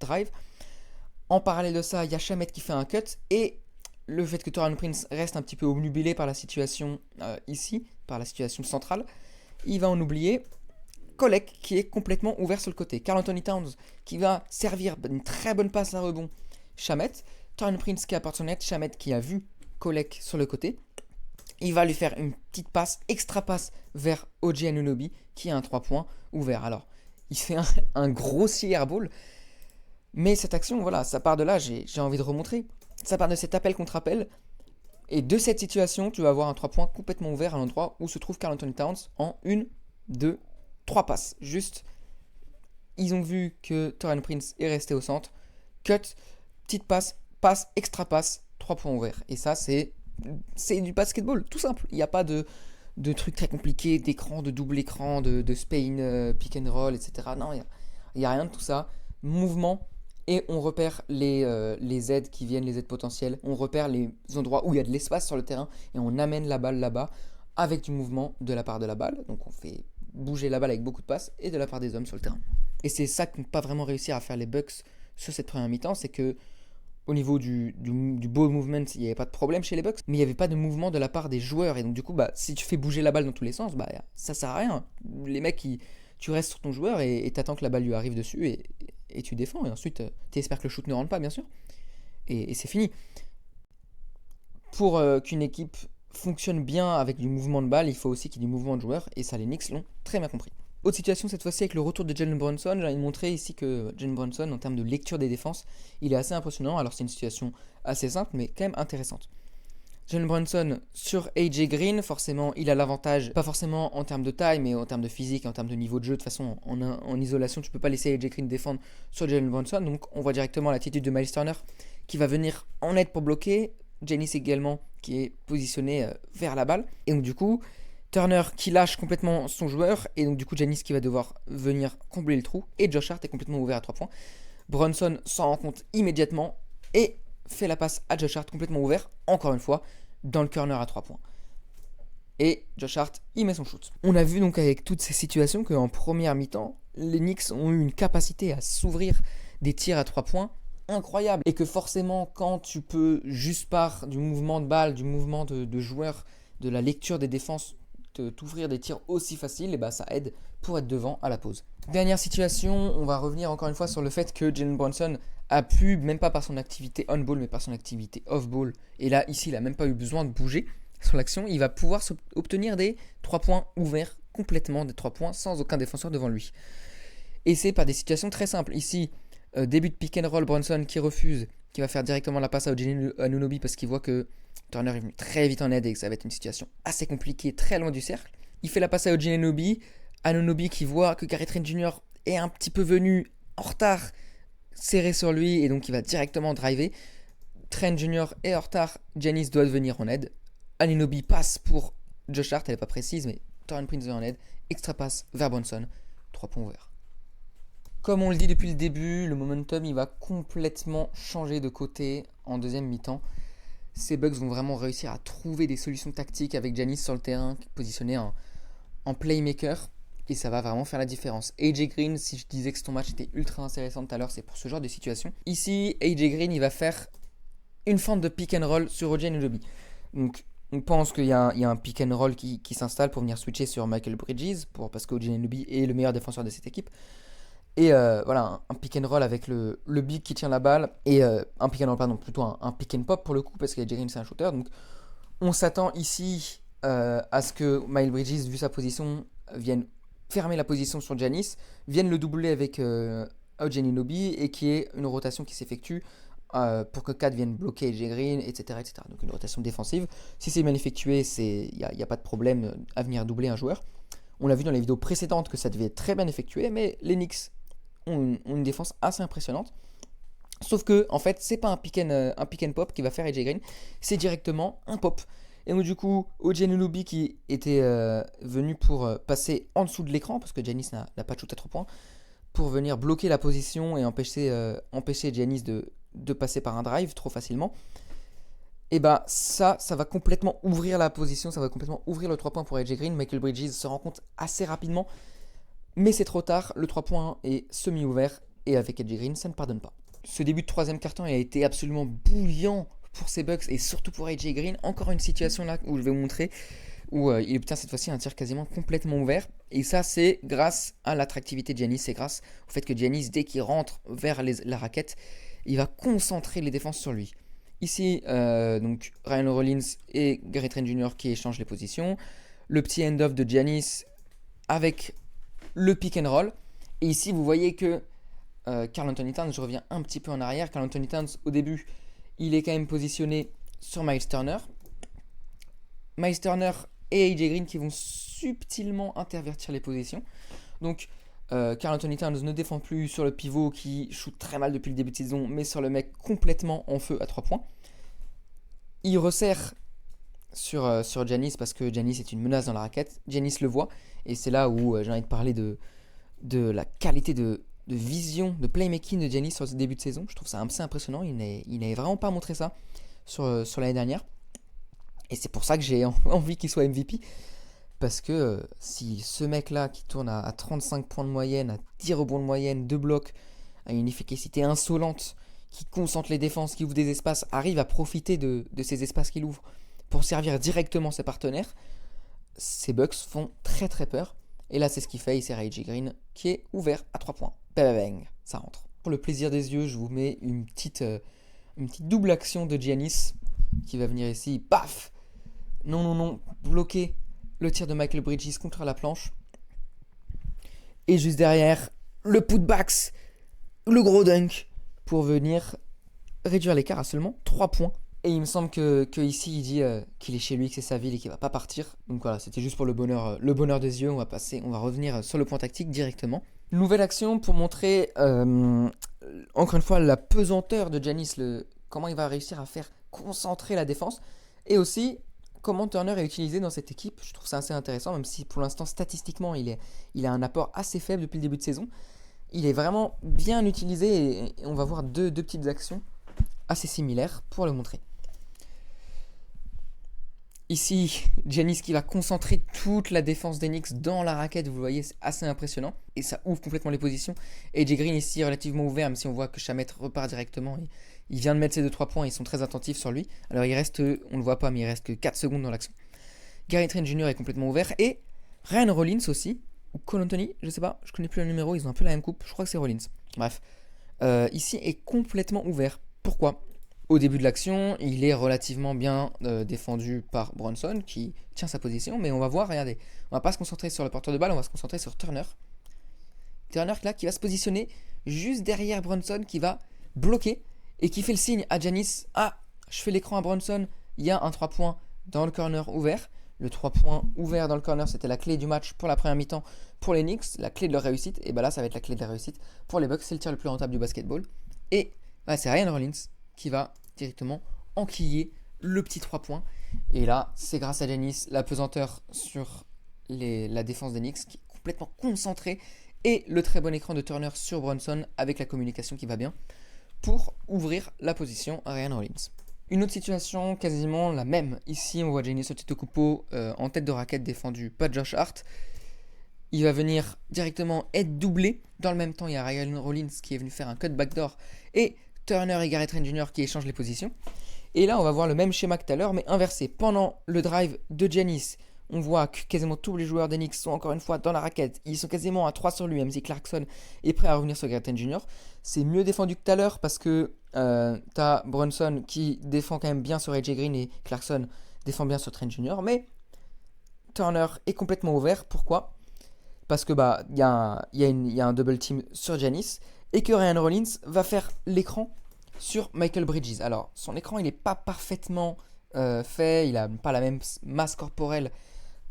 drive. En parallèle de ça, il y a Shamet qui fait un cut, et le fait que Taurean Prince reste un petit peu obnubilé par la situation ici, par la situation centrale, il va en oublier Kolek qui est complètement ouvert sur le côté. Karl Anthony Towns qui va servir une très bonne passe à rebond. Shamet, Taurean Prince qui apporte son aide, Shamet qui a vu Kolek sur le côté. Il va lui faire une petite passe, extra passe vers OG Anunoby qui a un 3 points ouvert. Alors, il fait un grossier airball. Mais cette action, voilà, ça part de là, j'ai envie de remontrer. Ça part de cet appel contre appel. Et de cette situation, tu vas avoir un 3 points complètement ouvert à l'endroit où se trouve Karl Anthony Towns en 1, 2, 3 passes. Juste ils ont vu que Taurean Prince est resté au centre. Cut, petite passe, passe, extra passe, 3 points ouverts. Et ça, c'est du basketball, tout simple. Il n'y a pas de trucs très compliqués, d'écran, de double écran, de Spain, pick and roll, etc. Non, il n'y a rien de tout ça. Mouvement, et on repère les aides qui viennent, les aides potentielles. On repère les endroits où il y a de l'espace sur le terrain et on amène la balle là-bas avec du mouvement de la part de la balle. Donc on fait bouger la balle avec beaucoup de passes et de la part des hommes sur le terrain. Et c'est ça qu'ont pas vraiment réussi à faire les Bucks sur cette première mi-temps, c'est que au niveau du ball movement, il n'y avait pas de problème chez les Bucks, mais il n'y avait pas de mouvement de la part des joueurs. Et donc du coup, si tu fais bouger la balle dans tous les sens, ça sert à rien. Les mecs, tu restes sur ton joueur et t'attends que la balle lui arrive dessus et tu défends. Et ensuite, tu espères que le shoot ne rentre pas, bien sûr. Et c'est fini. Pour qu'une équipe fonctionne bien avec du mouvement de balle, il faut aussi qu'il y ait du mouvement de joueurs. Et ça, les Knicks l'ont très bien compris. Autre situation cette fois-ci avec le retour de Jalen Brunson. J'ai envie de montrer ici que Jalen Brunson, en termes de lecture des défenses, il est assez impressionnant. Alors c'est une situation assez simple, mais quand même intéressante. Jalen Brunson sur AJ Green, forcément il a l'avantage, pas forcément en termes de taille, mais en termes de physique, en termes de niveau de jeu. De toute façon, en isolation, tu peux pas laisser AJ Green défendre sur Jalen Brunson. Donc on voit directement l'attitude de Miles Turner qui va venir en aide pour bloquer. Giannis également qui est positionné vers la balle. Et donc du coup, Turner qui lâche complètement son joueur. Et donc du coup, Giannis qui va devoir venir combler le trou. Et Josh Hart est complètement ouvert à 3 points. Brunson s'en rend compte immédiatement et fait la passe à Josh Hart complètement ouvert, encore une fois, dans le corner à 3 points. Et Josh Hart, il met son shoot. On a vu donc avec toutes ces situations qu'en première mi-temps, les Knicks ont eu une capacité à s'ouvrir des tirs à 3 points incroyable. Et que forcément, quand tu peux, juste par du mouvement de balle, du mouvement de joueurs, de la lecture des défenses, t'ouvrir des tirs aussi faciles, et ça aide pour être devant à la pause. Dernière situation, on va revenir encore une fois sur le fait que Jalen Brunson a pu, même pas par son activité on-ball, mais par son activité off-ball, et là, ici, il n'a même pas eu besoin de bouger sur l'action, il va pouvoir obtenir des 3 points ouverts, complètement des 3 points, sans aucun défenseur devant lui. Et c'est par des situations très simples. Ici, début de pick and roll, Brunson qui refuse, qui va faire directement la passe à OG Anunoby parce qu'il voit que Turner est venu très vite en aide et que ça va être une situation assez compliquée, très loin du cercle. Il fait la passe à OG Anunoby qui voit que Gary Trent Jr. est un petit peu venu en retard, serré sur lui, et donc il va directement driver. Trent Jr. est en retard, Giannis doit venir en aide. Anunoby passe pour Josh Hart, elle n'est pas précise, mais Taurean Prince en aide. Extra passe vers Brunson, 3 points ouverts. Comme on le dit depuis le début, le momentum il va complètement changer de côté en deuxième mi-temps. Ces Bucks vont vraiment réussir à trouver des solutions tactiques avec Giannis sur le terrain, positionné en playmaker, et ça va vraiment faire la différence. AJ Green, si je disais que ton match était ultra intéressant tout à l'heure, c'est pour ce genre de situation. Ici, AJ Green, il va faire une fente de pick and roll sur OG Anunoby. Donc, on pense qu'il y a un pick and roll qui s'installe pour venir switcher sur Michael Bridges, parce que OG Anunoby est le meilleur défenseur de cette équipe. Et voilà, un pick and roll avec le big qui tient la balle. Et un pick and roll, pardon, plutôt un pick and pop pour le coup, parce que AJ Green c'est un shooter. Donc on s'attend ici à ce que Miles Bridges, vu sa position, vienne fermer la position sur Giannis, vienne le doubler avec OG Anunoby, et qu'il y ait une rotation qui s'effectue pour que Kat vienne bloquer AJ Green, etc., etc. Donc une rotation défensive. Si c'est bien effectué, il n'y a pas de problème à venir doubler un joueur. On l'a vu dans les vidéos précédentes que ça devait être très bien effectué, mais les Knicks ont une défense assez impressionnante. Sauf que, en fait, c'est pas un pick and pop qui va faire AJ Green, c'est directement un pop. Et donc, du coup, OG Anunoby qui était venu pour passer en dessous de l'écran, parce que Giannis n'a pas de shoot à 3 points, pour venir bloquer la position et empêcher Giannis de passer par un drive trop facilement. Et ça va complètement ouvrir la position, ça va complètement ouvrir le 3 points pour AJ Green. Michael Bridges se rend compte assez rapidement, mais c'est trop tard, le 3 points est semi-ouvert, et avec AJ Green, ça ne pardonne pas. Ce début de troisième quart-temps a été absolument bouillant pour ces Bucks, et surtout pour AJ Green. Encore une situation là où je vais vous montrer, où il obtient cette fois-ci un tir quasiment complètement ouvert. Et ça, c'est grâce à l'attractivité de Giannis, c'est grâce au fait que Giannis, dès qu'il rentre vers la raquette, il va concentrer les défenses sur lui. Ici, donc Ryan Rollins et Gary Trent Jr. qui échangent les positions. Le petit end-off de Giannis avec le pick and roll. Et ici, vous voyez que Karl Anthony Towns, je reviens un petit peu en arrière. Karl Anthony Towns, au début, il est quand même positionné sur Miles Turner. Miles Turner et AJ Green qui vont subtilement intervertir les positions. Donc, Karl Anthony Towns ne défend plus sur le pivot qui shoot très mal depuis le début de saison, mais sur le mec complètement en feu à 3 points. Il resserre sur Giannis parce que Giannis est une menace dans la raquette. Giannis le voit et c'est là où j'ai envie de parler de la qualité de vision, de playmaking de Giannis sur ce début de saison. Je trouve ça assez impressionnant. Il n'avait vraiment pas montré ça sur l'année dernière. Et c'est pour ça que j'ai envie qu'il soit MVP. Parce que si ce mec-là qui tourne à 35 points de moyenne, à 10 rebonds de moyenne, 2 blocs, à une efficacité insolente, qui concentre les défenses, qui ouvre des espaces, arrive à profiter de ces espaces qu'il ouvre pour servir directement ses partenaires, ces Bucks font très très peur. Et là, c'est ce qu'il fait, il sert AJ Green qui est ouvert à 3 points. Bang, bang, ça rentre. Pour le plaisir des yeux, je vous mets une petite double action de Giannis qui va venir ici. Paf! Non, bloquer le tir de Michael Bridges contre la planche. Et juste derrière, le putbacks, le gros dunk pour venir réduire l'écart à seulement 3 points. Et il me semble que ici il dit qu'il est chez lui, que c'est sa ville et qu'il va pas partir. Donc voilà, c'était juste pour le bonheur des yeux. On va revenir sur le point tactique directement. Nouvelle action pour montrer encore une fois la pesanteur de Giannis, comment il va réussir à faire concentrer la défense. Et aussi comment Turner est utilisé dans cette équipe. Je trouve ça assez intéressant, même si pour l'instant statistiquement il a un apport assez faible depuis le début de saison. Il est vraiment bien utilisé et on va voir deux petites actions assez similaires pour le montrer. Ici, Giannis qui va concentrer toute la défense des Knicks dans la raquette, vous le voyez, c'est assez impressionnant. Et ça ouvre complètement les positions. Et AJ Green ici relativement ouvert, même si on voit que Shamet repart directement. Il vient de mettre ses 2-3 points, ils sont très attentifs sur lui. Alors il reste, on ne le voit pas, mais il reste que 4 secondes dans l'action. Gary Trent Jr. est complètement ouvert. Et Ryan Rollins aussi, ou Cole Anthony, je sais pas, je connais plus le numéro, ils ont un peu la même coupe, je crois que c'est Rollins. Bref, ici est complètement ouvert. Pourquoi ? Au début de l'action, il est relativement bien défendu par Brunson qui tient sa position, mais on va voir, regardez, on va pas se concentrer sur le porteur de balle, on va se concentrer sur Turner. Turner là qui va se positionner juste derrière Brunson, qui va bloquer et qui fait le signe à Giannis. Ah, je fais l'écran à Brunson, il y a un 3 points dans le corner ouvert. Le 3 points ouvert dans le corner, c'était la clé du match pour la première mi-temps pour les Knicks, la clé de leur réussite. Et bah là, ça va être la clé de la réussite pour les Bucks, c'est le tir le plus rentable du basketball. Et c'est Ryan Rollins qui va directement enquiller le petit 3 points. Et là, c'est grâce à Giannis, la pesanteur sur la défense des Knicks qui est complètement concentrée et le très bon écran de Turner sur Brunson avec la communication qui va bien pour ouvrir la position à Ryan Rollins. Une autre situation quasiment la même. Ici, on voit Giannis Antetokounmpo en tête de raquette défendu par Josh Hart. Il va venir directement être doublé. Dans le même temps, il y a Ryan Rollins qui est venu faire un cut backdoor et Turner et Gary Trent Jr. qui échangent les positions. Et là, on va voir le même schéma que tout à l'heure, mais inversé. Pendant le drive de Giannis, on voit que quasiment tous les joueurs des Knicks sont encore une fois dans la raquette. Ils sont quasiment à 3 sur lui, même si Clarkson est prêt à revenir sur Gary Trent Jr. C'est mieux défendu que tout à l'heure parce que t'as Brunson qui défend quand même bien sur AJ Green et Clarkson défend bien sur Trent Jr. Mais Turner est complètement ouvert. Pourquoi ? Parce que il y a un double team sur Giannis et que Ryan Rollins va faire l'écran sur Michael Bridges. Alors, son écran, il n'est pas parfaitement fait, il n'a pas la même masse corporelle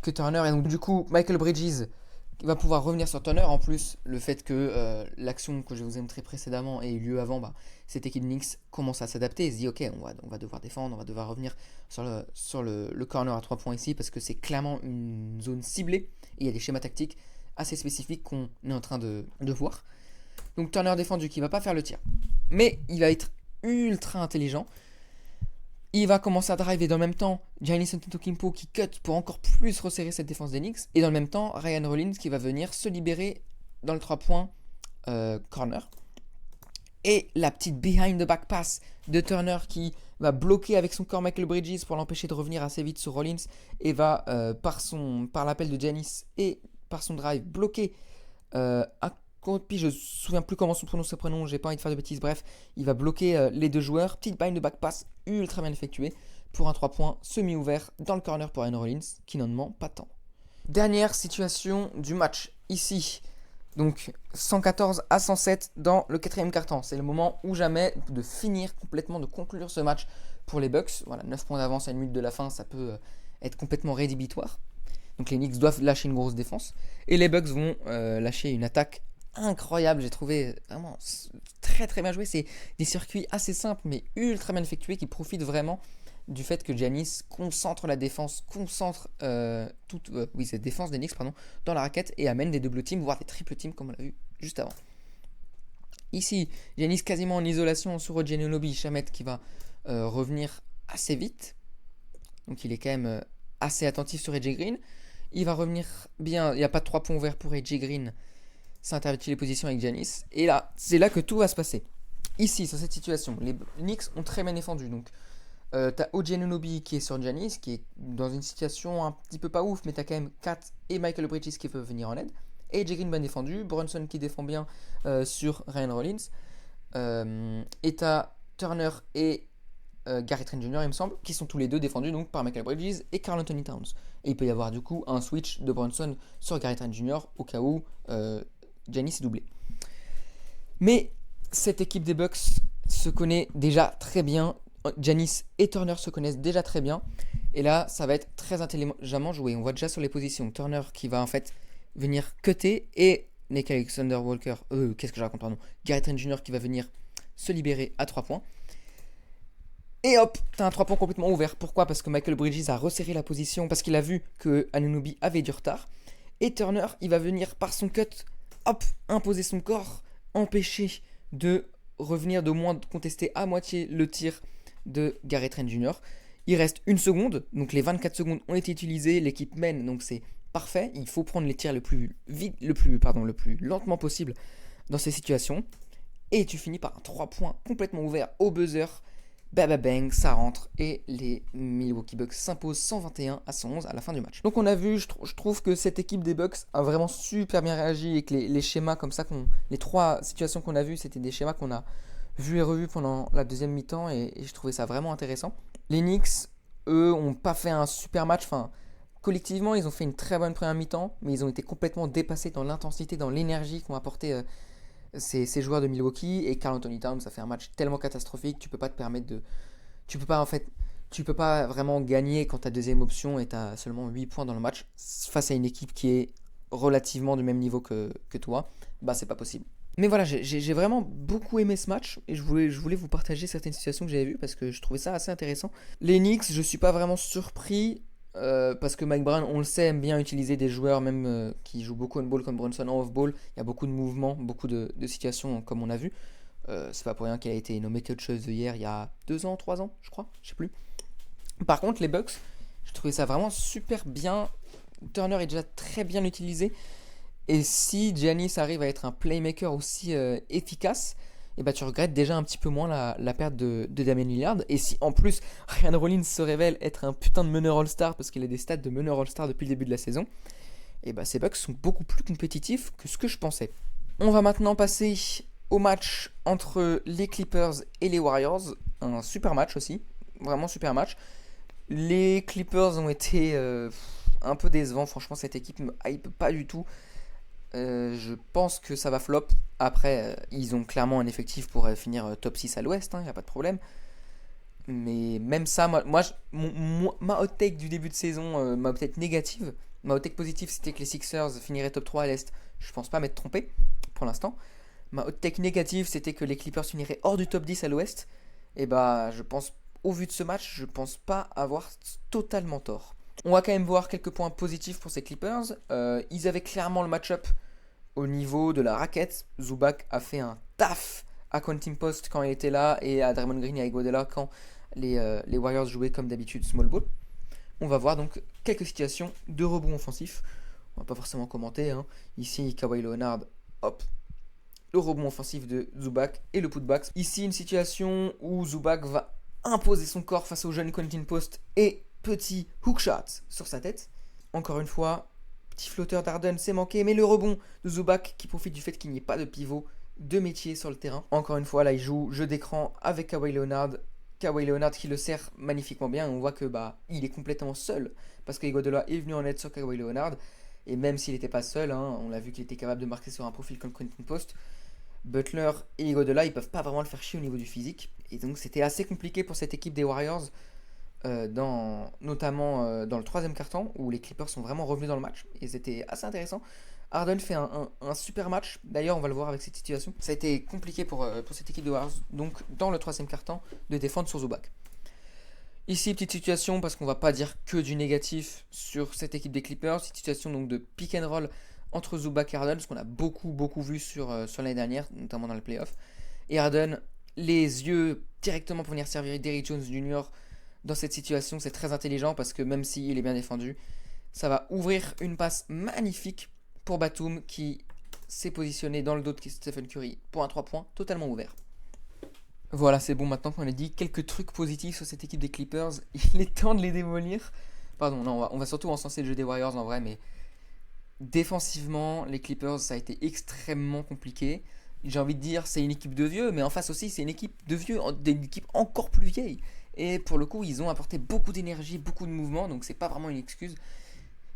que Turner. Et donc, du coup, Michael Bridges va pouvoir revenir sur Turner. En plus, le fait que l'action que je vous ai montré précédemment ait eu lieu avant, cette équipe Knicks commence à s'adapter et se dit ok, on va devoir défendre, on va devoir revenir sur le corner à 3 points ici parce que c'est clairement une zone ciblée et il y a des schémas tactiques assez spécifiques qu'on est en train de voir. Donc Turner défendu qui va pas faire le tir, mais il va être ultra intelligent. Il va commencer à drive et dans le même temps Giannis Antetokounmpo qui cut pour encore plus resserrer cette défense des Knicks. Et dans le même temps Ryan Rollins qui va venir se libérer dans le 3 points corner. Et la petite behind the back pass de Turner qui va bloquer avec son corps Michael Bridges pour l'empêcher de revenir assez vite sur Rollins. Et va par l'appel de Giannis et par son drive bloquer puis je ne me souviens plus comment se prononce ce prénom, j'ai pas envie de faire de bêtises, bref, il va bloquer les deux joueurs, petite bind de back pass ultra bien effectuée pour un 3 points semi-ouvert dans le corner pour Ryan Rollins qui n'en demande pas tant. Dernière situation du match, ici, donc 114-107 dans le 4e quart-temps, c'est le moment ou jamais de finir complètement, de conclure ce match pour les Bucks, voilà, 9 points d'avance à une minute de la fin, ça peut être complètement rédhibitoire. Donc les Knicks doivent lâcher une grosse défense. Et les Bucks vont lâcher une attaque incroyable. J'ai trouvé vraiment très très bien joué. C'est des circuits assez simples mais ultra bien effectués qui profitent vraiment du fait que Giannis concentre la défense, concentre cette défense des Knicks dans la raquette et amène des double teams, voire des triple teams comme on l'a vu juste avant. Ici, Giannis quasiment en isolation sur OG Anunoby, Shamet qui va revenir assez vite. Donc il est quand même assez attentif sur AJ Green. Il va revenir bien, il n'y a pas de 3 points ouverts pour AJ Green. Ça intervertit les positions avec Giannis. Et là, c'est là que tout va se passer. Ici, sur cette situation, les Knicks ont très bien défendu. Donc, t'as OG Anunoby qui est sur Giannis, qui est dans une situation un petit peu pas ouf, mais t'as quand même Kat et Michael Bridges qui peuvent venir en aide. Et AJ Green bien défendu, Brunson qui défend bien sur Ryan Rollins. Et t'as Turner et Gary Trent Jr. il me semble, qui sont tous les deux défendus donc par Michael Bridges et Karl Anthony Towns. Et il peut y avoir du coup un switch de Brunson sur Gary Trent Jr. au cas où Giannis est doublé. Mais cette équipe des Bucks se connaît déjà très bien. Giannis et Turner se connaissent déjà très bien. Et là, ça va être très intelligemment joué. On voit déjà sur les positions Turner qui va en fait venir cutter et Nick Alexander Walker, Gary Trent Jr. qui va venir se libérer à 3 points. Et hop, t'as un 3 points complètement ouvert. Pourquoi ? Parce que Michael Bridges a resserré la position parce qu'il a vu que Anunoby avait du retard. Et Turner, il va venir par son cut, hop, imposer son corps, empêcher de revenir, d'au moins contester à moitié le tir de Gary Trent Jr. Il reste 1 seconde, donc les 24 secondes ont été utilisées, l'équipe mène, donc c'est parfait. Il faut prendre les tirs le plus lentement possible dans ces situations. Et tu finis par un 3 points complètement ouvert au buzzer. Bang, ça rentre et les Milwaukee Bucks s'imposent 121-111 à la fin du match. Donc on a vu, je trouve que cette équipe des Bucks a vraiment super bien réagi et que les schémas comme ça, les 3 situations qu'on a vues, c'était des schémas qu'on a vus et revus pendant la deuxième mi-temps et je trouvais ça vraiment intéressant. Les Knicks, eux, ont pas fait un super match, collectivement, ils ont fait une très bonne première mi-temps, mais ils ont été complètement dépassés dans l'intensité, dans l'énergie qu'ont apporté ces joueurs de Milwaukee. Et Karl Anthony Towns, ça fait un match tellement catastrophique, tu peux pas te permettre de... Tu peux pas vraiment gagner quand ta deuxième option et t'as seulement 8 points dans le match face à une équipe qui est relativement du même niveau que toi. Bah c'est pas possible. Mais voilà, j'ai vraiment beaucoup aimé ce match et je voulais vous partager certaines situations que j'avais vues parce que je trouvais ça assez intéressant. Les Knicks, je suis pas vraiment surpris parce que Mike Brown, on le sait, aime bien utiliser des joueurs même qui jouent beaucoup on-ball comme Brunson en off-ball. Il y a beaucoup de mouvements, beaucoup de situations comme on a vu. C'est pas pour rien qu'il a été nommé coach of the year il y a 2 ans, 3 ans, je crois, je sais plus. Par contre, les Bucks, je trouvais ça vraiment super bien. Turner est déjà très bien utilisé. Et si Giannis arrive à être un playmaker aussi efficace, et bah tu regrettes déjà un petit peu moins la perte de Damian Lillard. Et si en plus Ryan Rollins se révèle être un putain de meneur All-Star parce qu'il a des stats de meneur All-Star depuis le début de la saison, et bah ces Bucks sont beaucoup plus compétitifs que ce que je pensais. On va maintenant passer au match entre les Clippers et les Warriors. Un super match aussi, vraiment super match. Les Clippers ont été un peu décevants, franchement cette équipe me hype pas du tout. Je pense que ça va flop. Après, ils ont clairement un effectif pour finir top 6 à l'ouest, il n'y a pas de problème. Mais même ça, ma hot take du début de saison, ma hot take négative, ma hot take positive c'était que les Sixers finiraient top 3 à l'est. Je pense pas m'être trompé pour l'instant. Ma hot take négative c'était que les Clippers finiraient hors du top 10 à l'ouest. Et bah, je pense, au vu de ce match, je pense pas avoir totalement tort. On va quand même voir quelques points positifs pour ces Clippers. Ils avaient clairement le match-up au niveau de la raquette. Zubac a fait un taf à Quentin Post quand il était là et à Draymond Green et à Iguodala quand les Warriors jouaient comme d'habitude small ball. On va voir donc quelques situations de rebond offensif. On va pas forcément commenter. Ici, Kawhi Leonard, hop, le rebond offensif de Zubac et le putback. Ici, une situation où Zubac va imposer son corps face au jeune Quentin Post et petit hookshot sur sa tête. Encore une fois, petit flotteur d'Arden, c'est manqué, mais le rebond de Zubac qui profite du fait qu'il n'y ait pas de pivot de métier sur le terrain. Encore une fois, là, il joue jeu d'écran avec Kawhi Leonard. Kawhi Leonard qui le sert magnifiquement bien. On voit que il est complètement seul parce que Iguodala est venu en aide sur Kawhi Leonard. Et même s'il n'était pas seul, on l'a vu qu'il était capable de marquer sur un profil comme Quentin Post. Butler et Iguodala, ils peuvent pas vraiment le faire chier au niveau du physique. Et donc c'était assez compliqué pour cette équipe des Warriors, notamment dans le troisième quart-temps, où les Clippers sont vraiment revenus dans le match. Et c'était assez intéressant Harden fait un super match. D'ailleurs, on va le voir avec cette situation. Ça a été compliqué pour cette équipe de Warriors, donc dans le troisième quart-temps, de défendre sur Zubac. Ici, petite situation, parce qu'on va pas dire que du négatif sur cette équipe des Clippers. Cette situation donc de pick and roll entre Zubac et Harden, ce qu'on a beaucoup vu sur l'année dernière, notamment dans les playoffs. Et Harden, les yeux directement pour venir servir Derrick Jones Jr. dans cette situation, c'est très intelligent parce que même s'il est bien défendu, ça va ouvrir une passe magnifique pour Batum qui s'est positionné dans le dos de Stephen Curry pour un 3 points totalement ouvert. Voilà, c'est bon, maintenant qu'on a dit quelques trucs positifs sur cette équipe des Clippers, il est temps de les démolir. Pardon, non, on va surtout encenser le jeu des Warriors en vrai, mais défensivement, les Clippers, ça a été extrêmement compliqué. J'ai envie de dire, c'est une équipe de vieux, mais en face aussi, c'est une équipe de vieux, une équipe encore plus vieille. Et pour le coup, ils ont apporté beaucoup d'énergie, beaucoup de mouvement, donc c'est pas vraiment une excuse.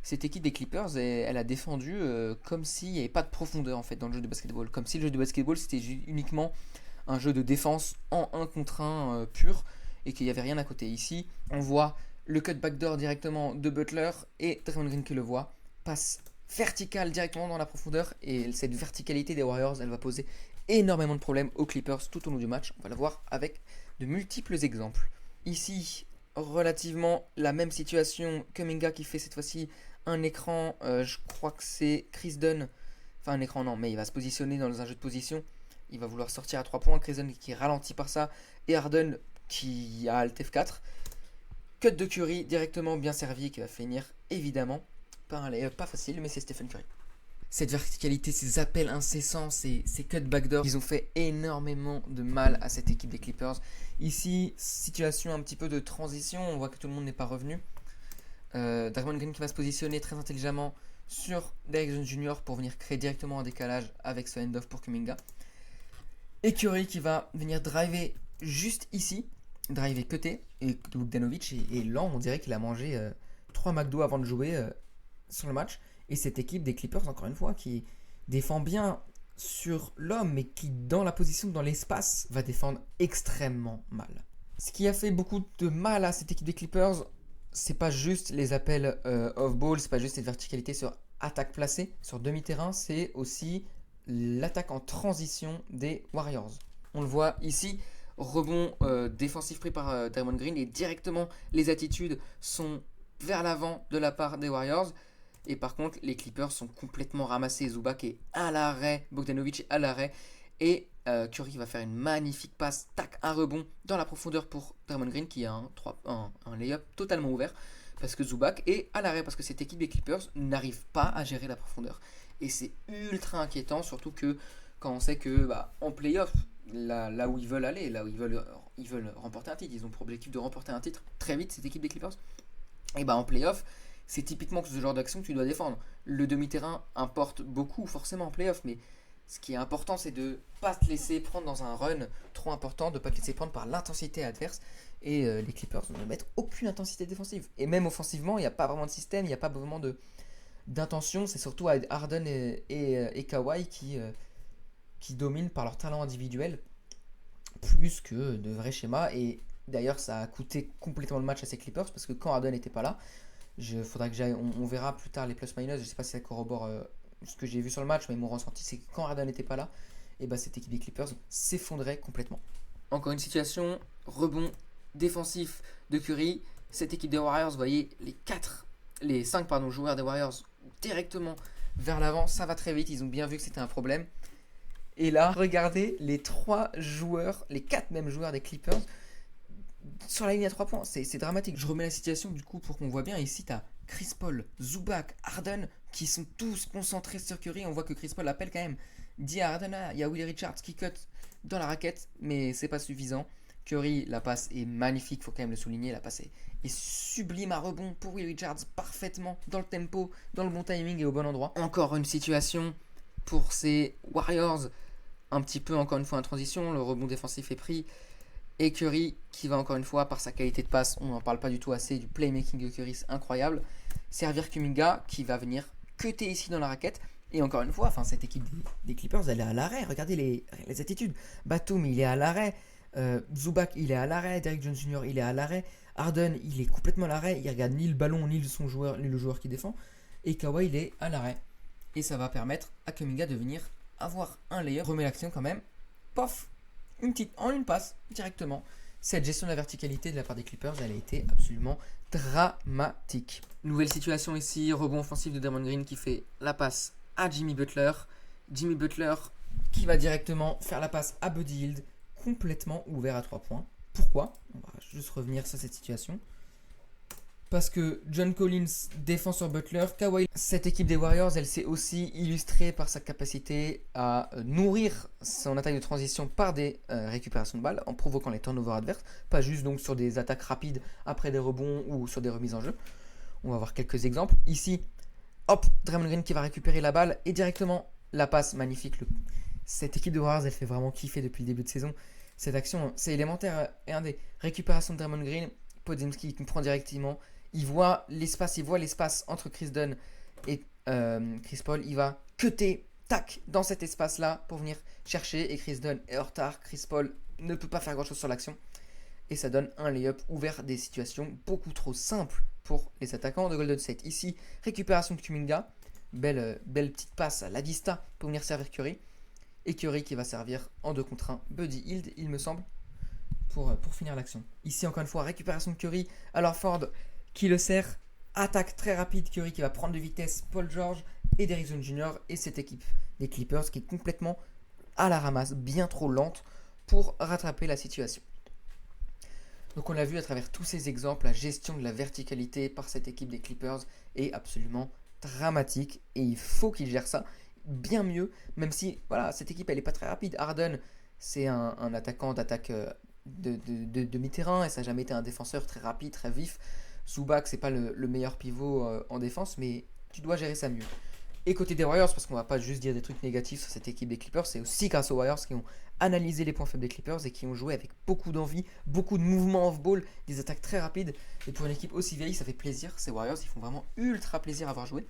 Cette équipe des Clippers, elle a défendu comme s'il n'y avait pas de profondeur en fait dans le jeu de basketball. Comme si le jeu de basketball c'était uniquement un jeu de défense en 1 contre 1 pur et qu'il n'y avait rien à côté. Ici, on voit le cut backdoor directement de Butler et Draymond Green qui le voit. Passe verticale directement dans la profondeur et cette verticalité des Warriors, elle va poser énormément de problèmes aux Clippers tout au long du match. On va le voir avec de multiples exemples. Ici, relativement la même situation. Kuminga qui fait cette fois-ci un écran, je crois que c'est Chris Dunn. Enfin un écran non, mais il va se positionner dans un jeu de position. Il va vouloir sortir à 3 points. Chris Dunn qui est ralenti par ça. Et Harden qui a Alt F4. Cut de Curry directement bien servi qui va finir évidemment par un layup pas facile, mais c'est Stephen Curry. Cette verticalité, ces appels incessants, ces cuts backdoor, ils ont fait énormément de mal à cette équipe des Clippers. Ici, situation un petit peu de transition, on voit que tout le monde n'est pas revenu. Draymond Green qui va se positionner très intelligemment sur Derrick Jones Jr. pour venir créer directement un décalage avec ce hand-off pour Kuminga. Et Curry qui va venir driver juste ici, driver cuté, et Bogdanovic est lent, on dirait qu'il a mangé 3 McDo avant de jouer sur le match. Et cette équipe des Clippers, encore une fois, qui défend bien sur l'homme, mais qui, dans la position, dans l'espace, va défendre extrêmement mal. Ce qui a fait beaucoup de mal à cette équipe des Clippers, c'est pas juste les appels off-ball, c'est pas juste cette verticalité sur attaque placée, sur demi-terrain, c'est aussi l'attaque en transition des Warriors. On le voit ici, rebond défensif pris par Draymond Green, et directement les attitudes sont vers l'avant de la part des Warriors. Et par contre, les Clippers sont complètement ramassés. Zubac est à l'arrêt, Bogdanovic est à l'arrêt. Et Curry va faire une magnifique passe, tac, un rebond dans la profondeur pour Draymond Green qui a un layup totalement ouvert. Parce que Zubac est à l'arrêt, parce que cette équipe des Clippers n'arrive pas à gérer la profondeur. Et c'est ultra inquiétant, surtout que quand on sait que en playoff, là où ils veulent aller, là où ils veulent remporter un titre, ils ont pour objectif de remporter un titre très vite, cette équipe des Clippers. Et en playoff, c'est typiquement ce genre d'action que tu dois défendre. Le demi-terrain importe beaucoup forcément en playoff, mais ce qui est important, c'est de ne pas te laisser prendre dans un run trop important, de ne pas te laisser prendre par l'intensité adverse. Et les Clippers ne mettent aucune intensité défensive. Et même offensivement, il n'y a pas vraiment de système, il n'y a pas vraiment d'intention. C'est surtout Harden et Kawhi qui dominent par leur talent individuel plus que de vrais schémas. Et d'ailleurs, ça a coûté complètement le match à ces Clippers parce que quand Harden n'était pas là, faudra que on verra plus tard les plus-minus. Je ne sais pas si ça corrobore ce que j'ai vu sur le match, mais mon ressenti, c'est que quand Harden n'était pas là, et cette équipe des Clippers s'effondrait complètement. Encore une situation, rebond défensif de Curry. Cette équipe des Warriors, vous voyez, les 5 joueurs des Warriors directement vers l'avant. Ça va très vite, ils ont bien vu que c'était un problème. Et là, regardez les 4 mêmes joueurs des Clippers sur la ligne à 3 points, c'est dramatique. Je remets la situation du coup pour qu'on voit bien. Ici, tu as Chris Paul, Zubac, Harden qui sont tous concentrés sur Curry. On voit que Chris Paul appelle quand même. Dit à Harden, il y a Will Richards qui cut dans la raquette, mais c'est pas suffisant. Curry, la passe est magnifique, faut quand même le souligner. La passe est sublime à rebond pour Will Richards, parfaitement dans le tempo, dans le bon timing et au bon endroit. Encore une situation pour ces Warriors, un petit peu encore une fois en transition. Le rebond défensif est pris. Et Curry qui va encore une fois, par sa qualité de passe, on n'en parle pas du tout assez, du playmaking de Curry, c'est incroyable, servir Kuminga qui va venir cutter ici dans la raquette. Et encore une fois, cette équipe des Clippers, elle est à l'arrêt. Regardez les attitudes. Batum, il est à l'arrêt. Zubac, il est à l'arrêt. Derrick Jones Jr., il est à l'arrêt. Harden, il est complètement à l'arrêt. Il regarde ni le ballon, ni le joueur qui défend. Et Kawhi, il est à l'arrêt. Et ça va permettre à Kuminga de venir avoir un layup. Remet l'action quand même. Pof, en une passe directement. Cette gestion de la verticalité de la part des Clippers, elle a été absolument dramatique. Nouvelle situation ici, rebond offensif de Draymond Green qui fait la passe à Jimmy Butler. Jimmy Butler qui va directement faire la passe à Buddy Hield, complètement ouvert à 3 points. Pourquoi? On va juste revenir sur cette situation. Parce que John Collins défend sur Butler, Kawhi. Cette équipe des Warriors, elle s'est aussi illustrée par sa capacité à nourrir son attaque de transition par des récupérations de balles en provoquant les turnovers adverses, pas juste donc sur des attaques rapides après des rebonds ou sur des remises en jeu. On va voir quelques exemples. Ici, hop, Draymond Green qui va récupérer la balle et directement la passe magnifique. Cette équipe de Warriors, elle fait vraiment kiffer depuis le début de saison. Cette action, c'est élémentaire. Regardez, récupération de Draymond Green, Podziemski qui comprend directement. Il voit l'espace entre Chris Dunn et Chris Paul. Il va cutter, tac, dans cet espace-là pour venir chercher. Et Chris Dunn est en retard. Chris Paul ne peut pas faire grand-chose sur l'action. Et ça donne un lay-up ouvert, des situations beaucoup trop simples pour les attaquants de Golden State. Ici, récupération de Kuminga. Belle petite passe à la Vista pour venir servir Curry. Et Curry qui va servir en 2 contre 1 Buddy Hield, il me semble, pour finir l'action. Ici, encore une fois, récupération de Curry. Alors Ford qui le sert, attaque très rapide, Curry qui va prendre de vitesse Paul George et Derrick Jones Jr. et cette équipe des Clippers qui est complètement à la ramasse, bien trop lente pour rattraper la situation. Donc on l'a vu à travers tous ces exemples, la gestion de la verticalité par cette équipe des Clippers est absolument dramatique et il faut qu'ils gèrent ça bien mieux, même si voilà, cette équipe elle n'est pas très rapide. Harden c'est un attaquant d'attaque de mi-terrain et ça n'a jamais été un défenseur très rapide, très vif. Zubac, c'est pas le meilleur pivot en défense, mais tu dois gérer ça mieux. Et côté des Warriors, parce qu'on va pas juste dire des trucs négatifs sur cette équipe des Clippers, c'est aussi grâce aux Warriors qui ont analysé les points faibles des Clippers et qui ont joué avec beaucoup d'envie, beaucoup de mouvements off-ball, des attaques très rapides. Et pour une équipe aussi vieille, ça fait plaisir. Ces Warriors, ils font vraiment ultra plaisir à avoir joué.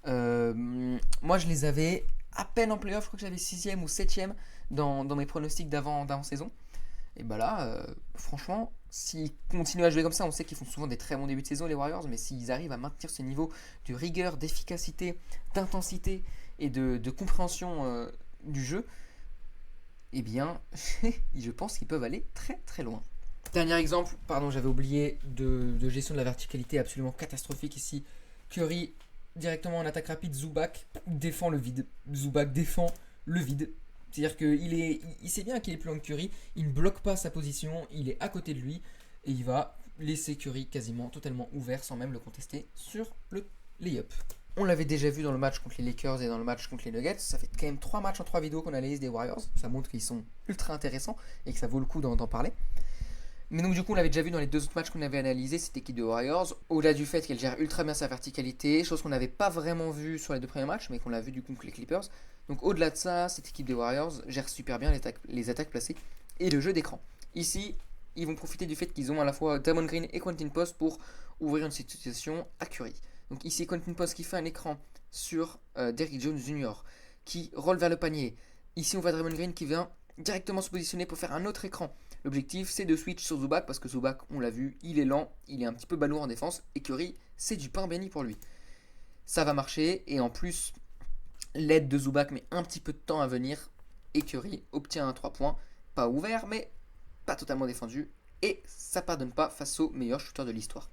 Moi, je les avais à peine en playoff, je crois que j'avais 6ème ou 7ème dans mes pronostics d'avant-saison. Et bah là, franchement, s'ils continuent à jouer comme ça, on sait qu'ils font souvent des très bons débuts de saison, les Warriors, mais s'ils arrivent à maintenir ce niveau de rigueur, d'efficacité, d'intensité et de compréhension du jeu, eh bien, je pense qu'ils peuvent aller très très loin. Dernier exemple, pardon, j'avais oublié de gestion de la verticalité absolument catastrophique ici. Curry, directement en attaque rapide, Zubac défend le vide. Zubac défend le vide. C'est-à-dire qu'il sait bien qu'il est plus long que Curry, il ne bloque pas sa position, il est à côté de lui et il va laisser Curry quasiment totalement ouvert sans même le contester sur le lay-up. On l'avait déjà vu dans le match contre les Lakers et dans le match contre les Nuggets, ça fait quand même 3 matchs en 3 vidéos qu'on analyse des Warriors, ça montre qu'ils sont ultra intéressants et que ça vaut le coup d'en parler. Mais donc du coup on l'avait déjà vu dans les 2 autres matchs qu'on avait analysés, cette équipe de Warriors, au-delà du fait qu'elle gère ultra bien sa verticalité, chose qu'on n'avait pas vraiment vu sur les 2 premiers matchs, mais qu'on l'a vu du coup contre les Clippers. Donc au-delà de ça, cette équipe des Warriors gère super bien les attaques placées et le jeu d'écran. Ici, ils vont profiter du fait qu'ils ont à la fois Draymond Green et Quentin Post pour ouvrir une situation à Curry. Donc ici, Quentin Post qui fait un écran sur Derrick Jones Jr. qui roule vers le panier. Ici, on voit Draymond Green qui vient directement se positionner pour faire un autre écran. L'objectif, c'est de switch sur Zubac parce que Zubac, on l'a vu, il est lent, il est un petit peu balourd en défense et Curry, c'est du pain béni pour lui. Ça va marcher et en plus, l'aide de Zubac met un petit peu de temps à venir et Curry obtient un 3 points, pas ouvert mais pas totalement défendu et ça pardonne pas face au meilleur shooter de l'histoire.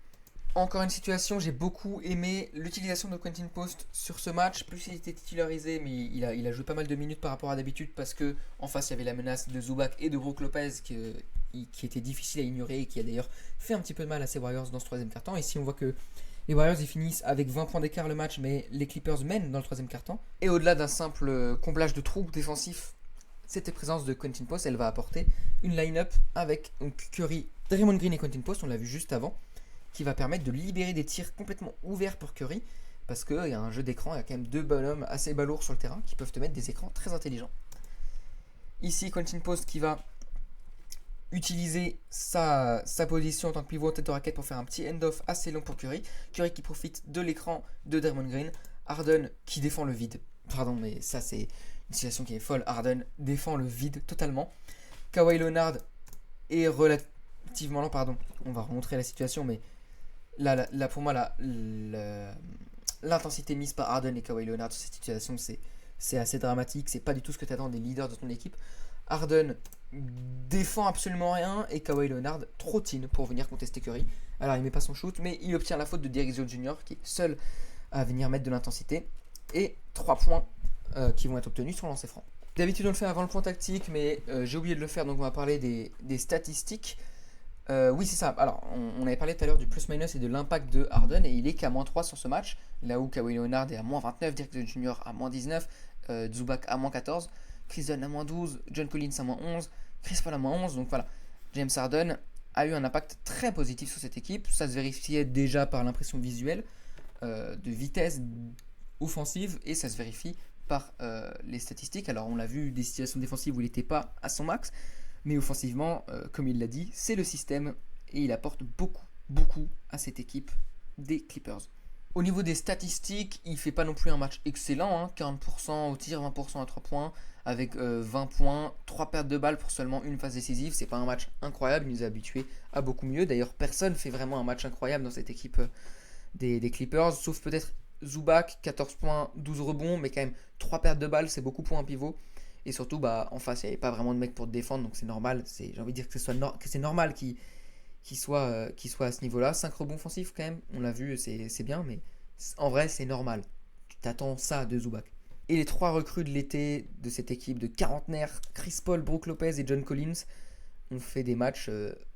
Encore une situation, j'ai beaucoup aimé l'utilisation de Quentin Post sur ce match. Plus il était titularisé, mais il a joué pas mal de minutes par rapport à d'habitude parce que en face il y avait la menace de Zubac et de Brook Lopez qui était difficile à ignorer et qui a d'ailleurs fait un petit peu de mal à ses Warriors dans ce 3e quart-temps. Ici on voit que les Warriors ils finissent avec 20 points d'écart le match, mais les Clippers mènent dans le 3e quart-temps. Et au-delà d'un simple comblage de trous défensifs, cette présence de Quentin Post, elle va apporter une line-up avec Curry, Draymond Green et Quentin Post, on l'a vu juste avant, qui va permettre de libérer des tirs complètement ouverts pour Curry, parce qu'il y a un jeu d'écran, il y a quand même 2 bonhommes assez balourds sur le terrain qui peuvent te mettre des écrans très intelligents. Ici, Quentin Post qui va utiliser sa position en tant que pivot en tête de raquette pour faire un petit end-off assez long pour Curry. Curry qui profite de l'écran de Draymond Green. Harden qui défend le vide. Pardon, mais ça c'est une situation qui est folle. Harden défend le vide totalement. Kawhi Leonard est relativement lent, pardon. On va remontrer la situation, mais là pour moi, l'intensité mise par Harden et Kawhi Leonard sur cette situation, c'est assez dramatique. C'est pas du tout ce que tu attends des leaders de ton équipe. Harden défend absolument rien et Kawhi Leonard trottine pour venir contester Curry. Alors il met pas son shoot, mais il obtient la faute de Derrick Jones Jr. qui est seul à venir mettre de l'intensité. Et 3 points qui vont être obtenus sur lancer franc. D'habitude on le fait avant le point tactique, mais j'ai oublié de le faire, donc on va parler des statistiques. Oui, c'est ça. Alors, on avait parlé tout à l'heure du plus-minus et de l'impact de Harden, et il est qu'à -3 sur ce match, là où Kawhi Leonard est à -29, Derrick Jones Jr. à -19, Zubac à -14, Chris Dunn à -12, John Collins à -11, Chris Paul à -11. Donc voilà, James Harden a eu un impact très positif sur cette équipe. Ça se vérifiait déjà par l'impression visuelle de vitesse offensive, et ça se vérifie par les statistiques. Alors, on l'a vu, des situations défensives où il n'était pas à son max. Mais offensivement, comme il l'a dit, c'est le système et il apporte beaucoup à cette équipe des Clippers. Au niveau des statistiques, il ne fait pas non plus un match excellent, hein, 40% au tir, 20% à 3 points, avec 20 points, 3 pertes de balles pour seulement une phase décisive. C'est pas un match incroyable, il nous a habitués à beaucoup mieux. D'ailleurs, personne ne fait vraiment un match incroyable dans cette équipe des Clippers, sauf peut-être Zubac, 14 points, 12 rebonds, mais quand même 3 pertes de balles, c'est beaucoup pour un pivot. Et surtout, en face, il n'y avait pas vraiment de mec pour te défendre, donc c'est normal. J'ai envie de dire que c'est normal qu'il soit à ce niveau-là. 5 rebonds offensifs, quand même, on l'a vu, c'est bien, mais en vrai, c'est normal. Tu t'attends ça de Zubac. Et les 3 recrues de l'été de cette équipe de quarantenaires, Chris Paul, Brook Lopez et John Collins, ont fait des matchs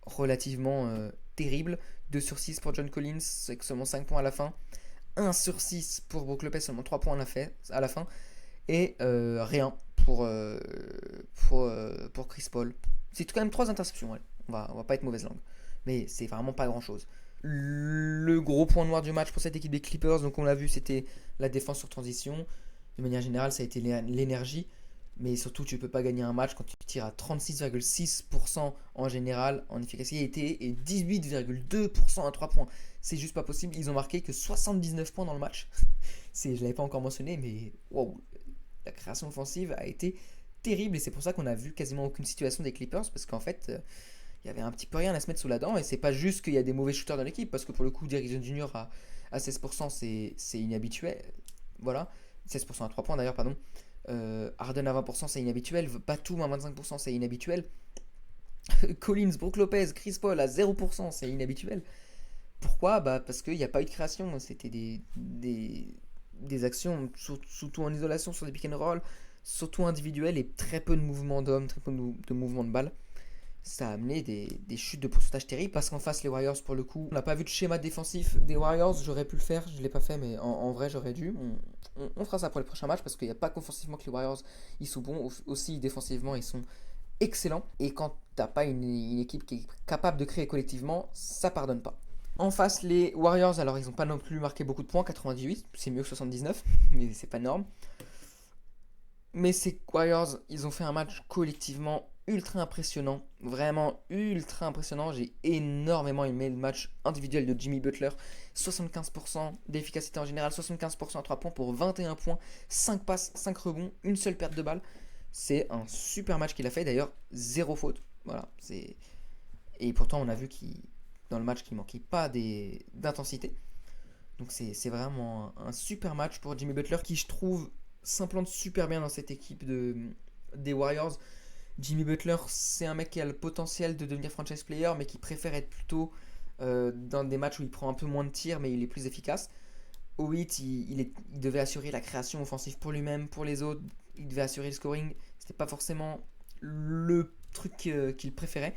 relativement terribles. 2 sur 6 pour John Collins, avec seulement 5 points à la fin. 1 sur 6 pour Brook Lopez, seulement 3 points à la fin. Et rien pour Chris Paul. C'est quand même 3 interceptions, ouais. On va pas être mauvaise langue. Mais c'est vraiment pas grand chose. Le gros point noir du match pour cette équipe des Clippers, donc on l'a vu, c'était la défense sur transition. De manière générale, ça a été l'énergie. Mais surtout, tu ne peux pas gagner un match quand tu tires à 36,6% en général en efficacité et 18,2% à 3 points. C'est juste pas possible. Ils ont marqué que 79 points dans le match. Je ne l'avais pas encore mentionné, mais wow, la création offensive a été terrible. Et c'est pour ça qu'on a vu quasiment aucune situation des Clippers. Parce qu'en fait, il y avait un petit peu rien à se mettre sous la dent. Et c'est pas juste qu'il y a des mauvais shooters dans l'équipe. Parce que pour le coup, Derrick Jones Jr. à 16%, c'est inhabituel. Voilà. 16% à 3 points d'ailleurs, pardon. Harden à 20%, c'est inhabituel. Batum à 25%, c'est inhabituel. Collins, Brook Lopez, Chris Paul à 0%, c'est inhabituel. Pourquoi ? Parce qu'il n'y a pas eu de création. C'était des actions, surtout en isolation, sur des pick and roll, surtout individuels, et très peu de mouvements d'hommes, très peu de mouvements de balles. Ça a amené des chutes de pourcentage terribles, parce qu'en face, les Warriors, pour le coup, on n'a pas vu de schéma défensif des Warriors. J'aurais pu le faire, je ne l'ai pas fait, mais en vrai, j'aurais dû. On fera ça pour les prochains matchs, parce qu'il n'y a pas qu'offensivement que les Warriors ils sont bons, aussi défensivement ils sont excellents. Et quand t'as pas une équipe qui est capable de créer collectivement, ça pardonne pas. En face, les Warriors, alors ils n'ont pas non plus marqué beaucoup de points, 98, c'est mieux que 79, mais c'est pas énorme. Mais ces Warriors, ils ont fait un match collectivement ultra impressionnant, vraiment ultra impressionnant. J'ai énormément aimé le match individuel de Jimmy Butler, 75% d'efficacité en général, 75% à 3 points pour 21 points, 5 passes, 5 rebonds, une seule perte de balle. C'est un super match qu'il a fait, d'ailleurs 0 faute. Voilà, et pourtant on a vu dans le match qu'il manquait pas d'intensité. Donc c'est vraiment un super match pour Jimmy Butler, qui je trouve s'implante super bien dans cette équipe des Warriors. Jimmy Butler, c'est un mec qui a le potentiel de devenir franchise player, mais qui préfère être plutôt dans des matchs où il prend un peu moins de tirs, mais il est plus efficace. Au 8, il devait assurer la création offensive pour lui-même, pour les autres. Il devait assurer le scoring. C'était pas forcément le truc qu'il préférait.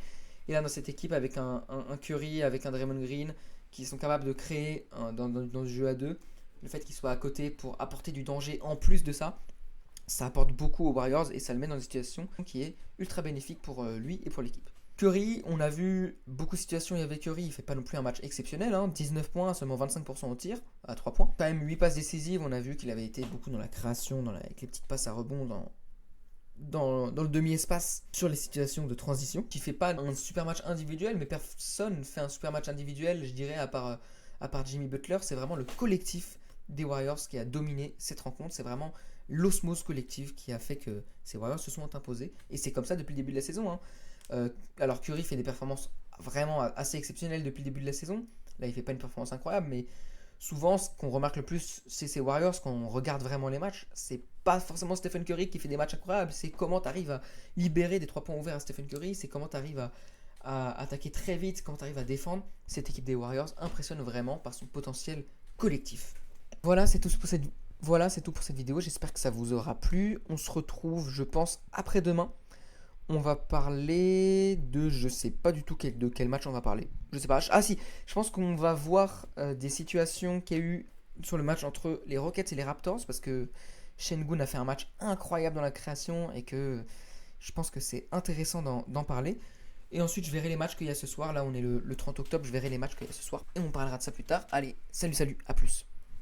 Et là, dans cette équipe, avec un Curry, avec un Draymond Green, qui sont capables de créer dans le jeu à deux, le fait qu'il soit à côté pour apporter du danger en plus de ça, ça apporte beaucoup aux Warriors et ça le met dans une situation qui est ultra bénéfique pour lui et pour l'équipe. Curry, on a vu beaucoup de situations avec Curry, il fait pas non plus un match exceptionnel, 19 points, seulement 25% au tir, à 3 points. Quand même 8 passes décisives, on a vu qu'il avait été beaucoup dans la création, avec les petites passes à rebond dans le demi-espace sur les situations de transition. Qui fait pas un super match individuel, mais personne fait un super match individuel, je dirais, à part Jimmy Butler. C'est vraiment le collectif des Warriors qui a dominé cette rencontre, c'est vraiment l'osmose collective qui a fait que ces Warriors se sont imposés, et c'est comme ça depuis le début de la saison. Alors Curry fait des performances vraiment assez exceptionnelles depuis le début de la saison. Là il fait pas une performance incroyable, mais souvent, ce qu'on remarque le plus chez ces Warriors, quand on regarde vraiment les matchs, c'est pas forcément Stephen Curry qui fait des matchs incroyables, c'est comment tu arrives à libérer des 3 points ouverts à Stephen Curry, c'est comment tu arrives à attaquer très vite, comment tu arrives à défendre. Cette équipe des Warriors impressionne vraiment par son potentiel collectif. Voilà, c'est tout pour cette vidéo, j'espère que ça vous aura plu. On se retrouve, je pense, après-demain. On va parler de... Je sais pas du tout de quel match on va parler. Je sais pas. Ah si, je pense qu'on va voir des situations qu'il y a eu sur le match entre les Rockets et les Raptors, parce que Şengün a fait un match incroyable dans la création et que je pense que c'est intéressant d'en parler. Et ensuite, je verrai les matchs qu'il y a ce soir. Là, on est le 30 octobre, je verrai les matchs qu'il y a ce soir et on parlera de ça plus tard. Allez, salut, salut, à plus.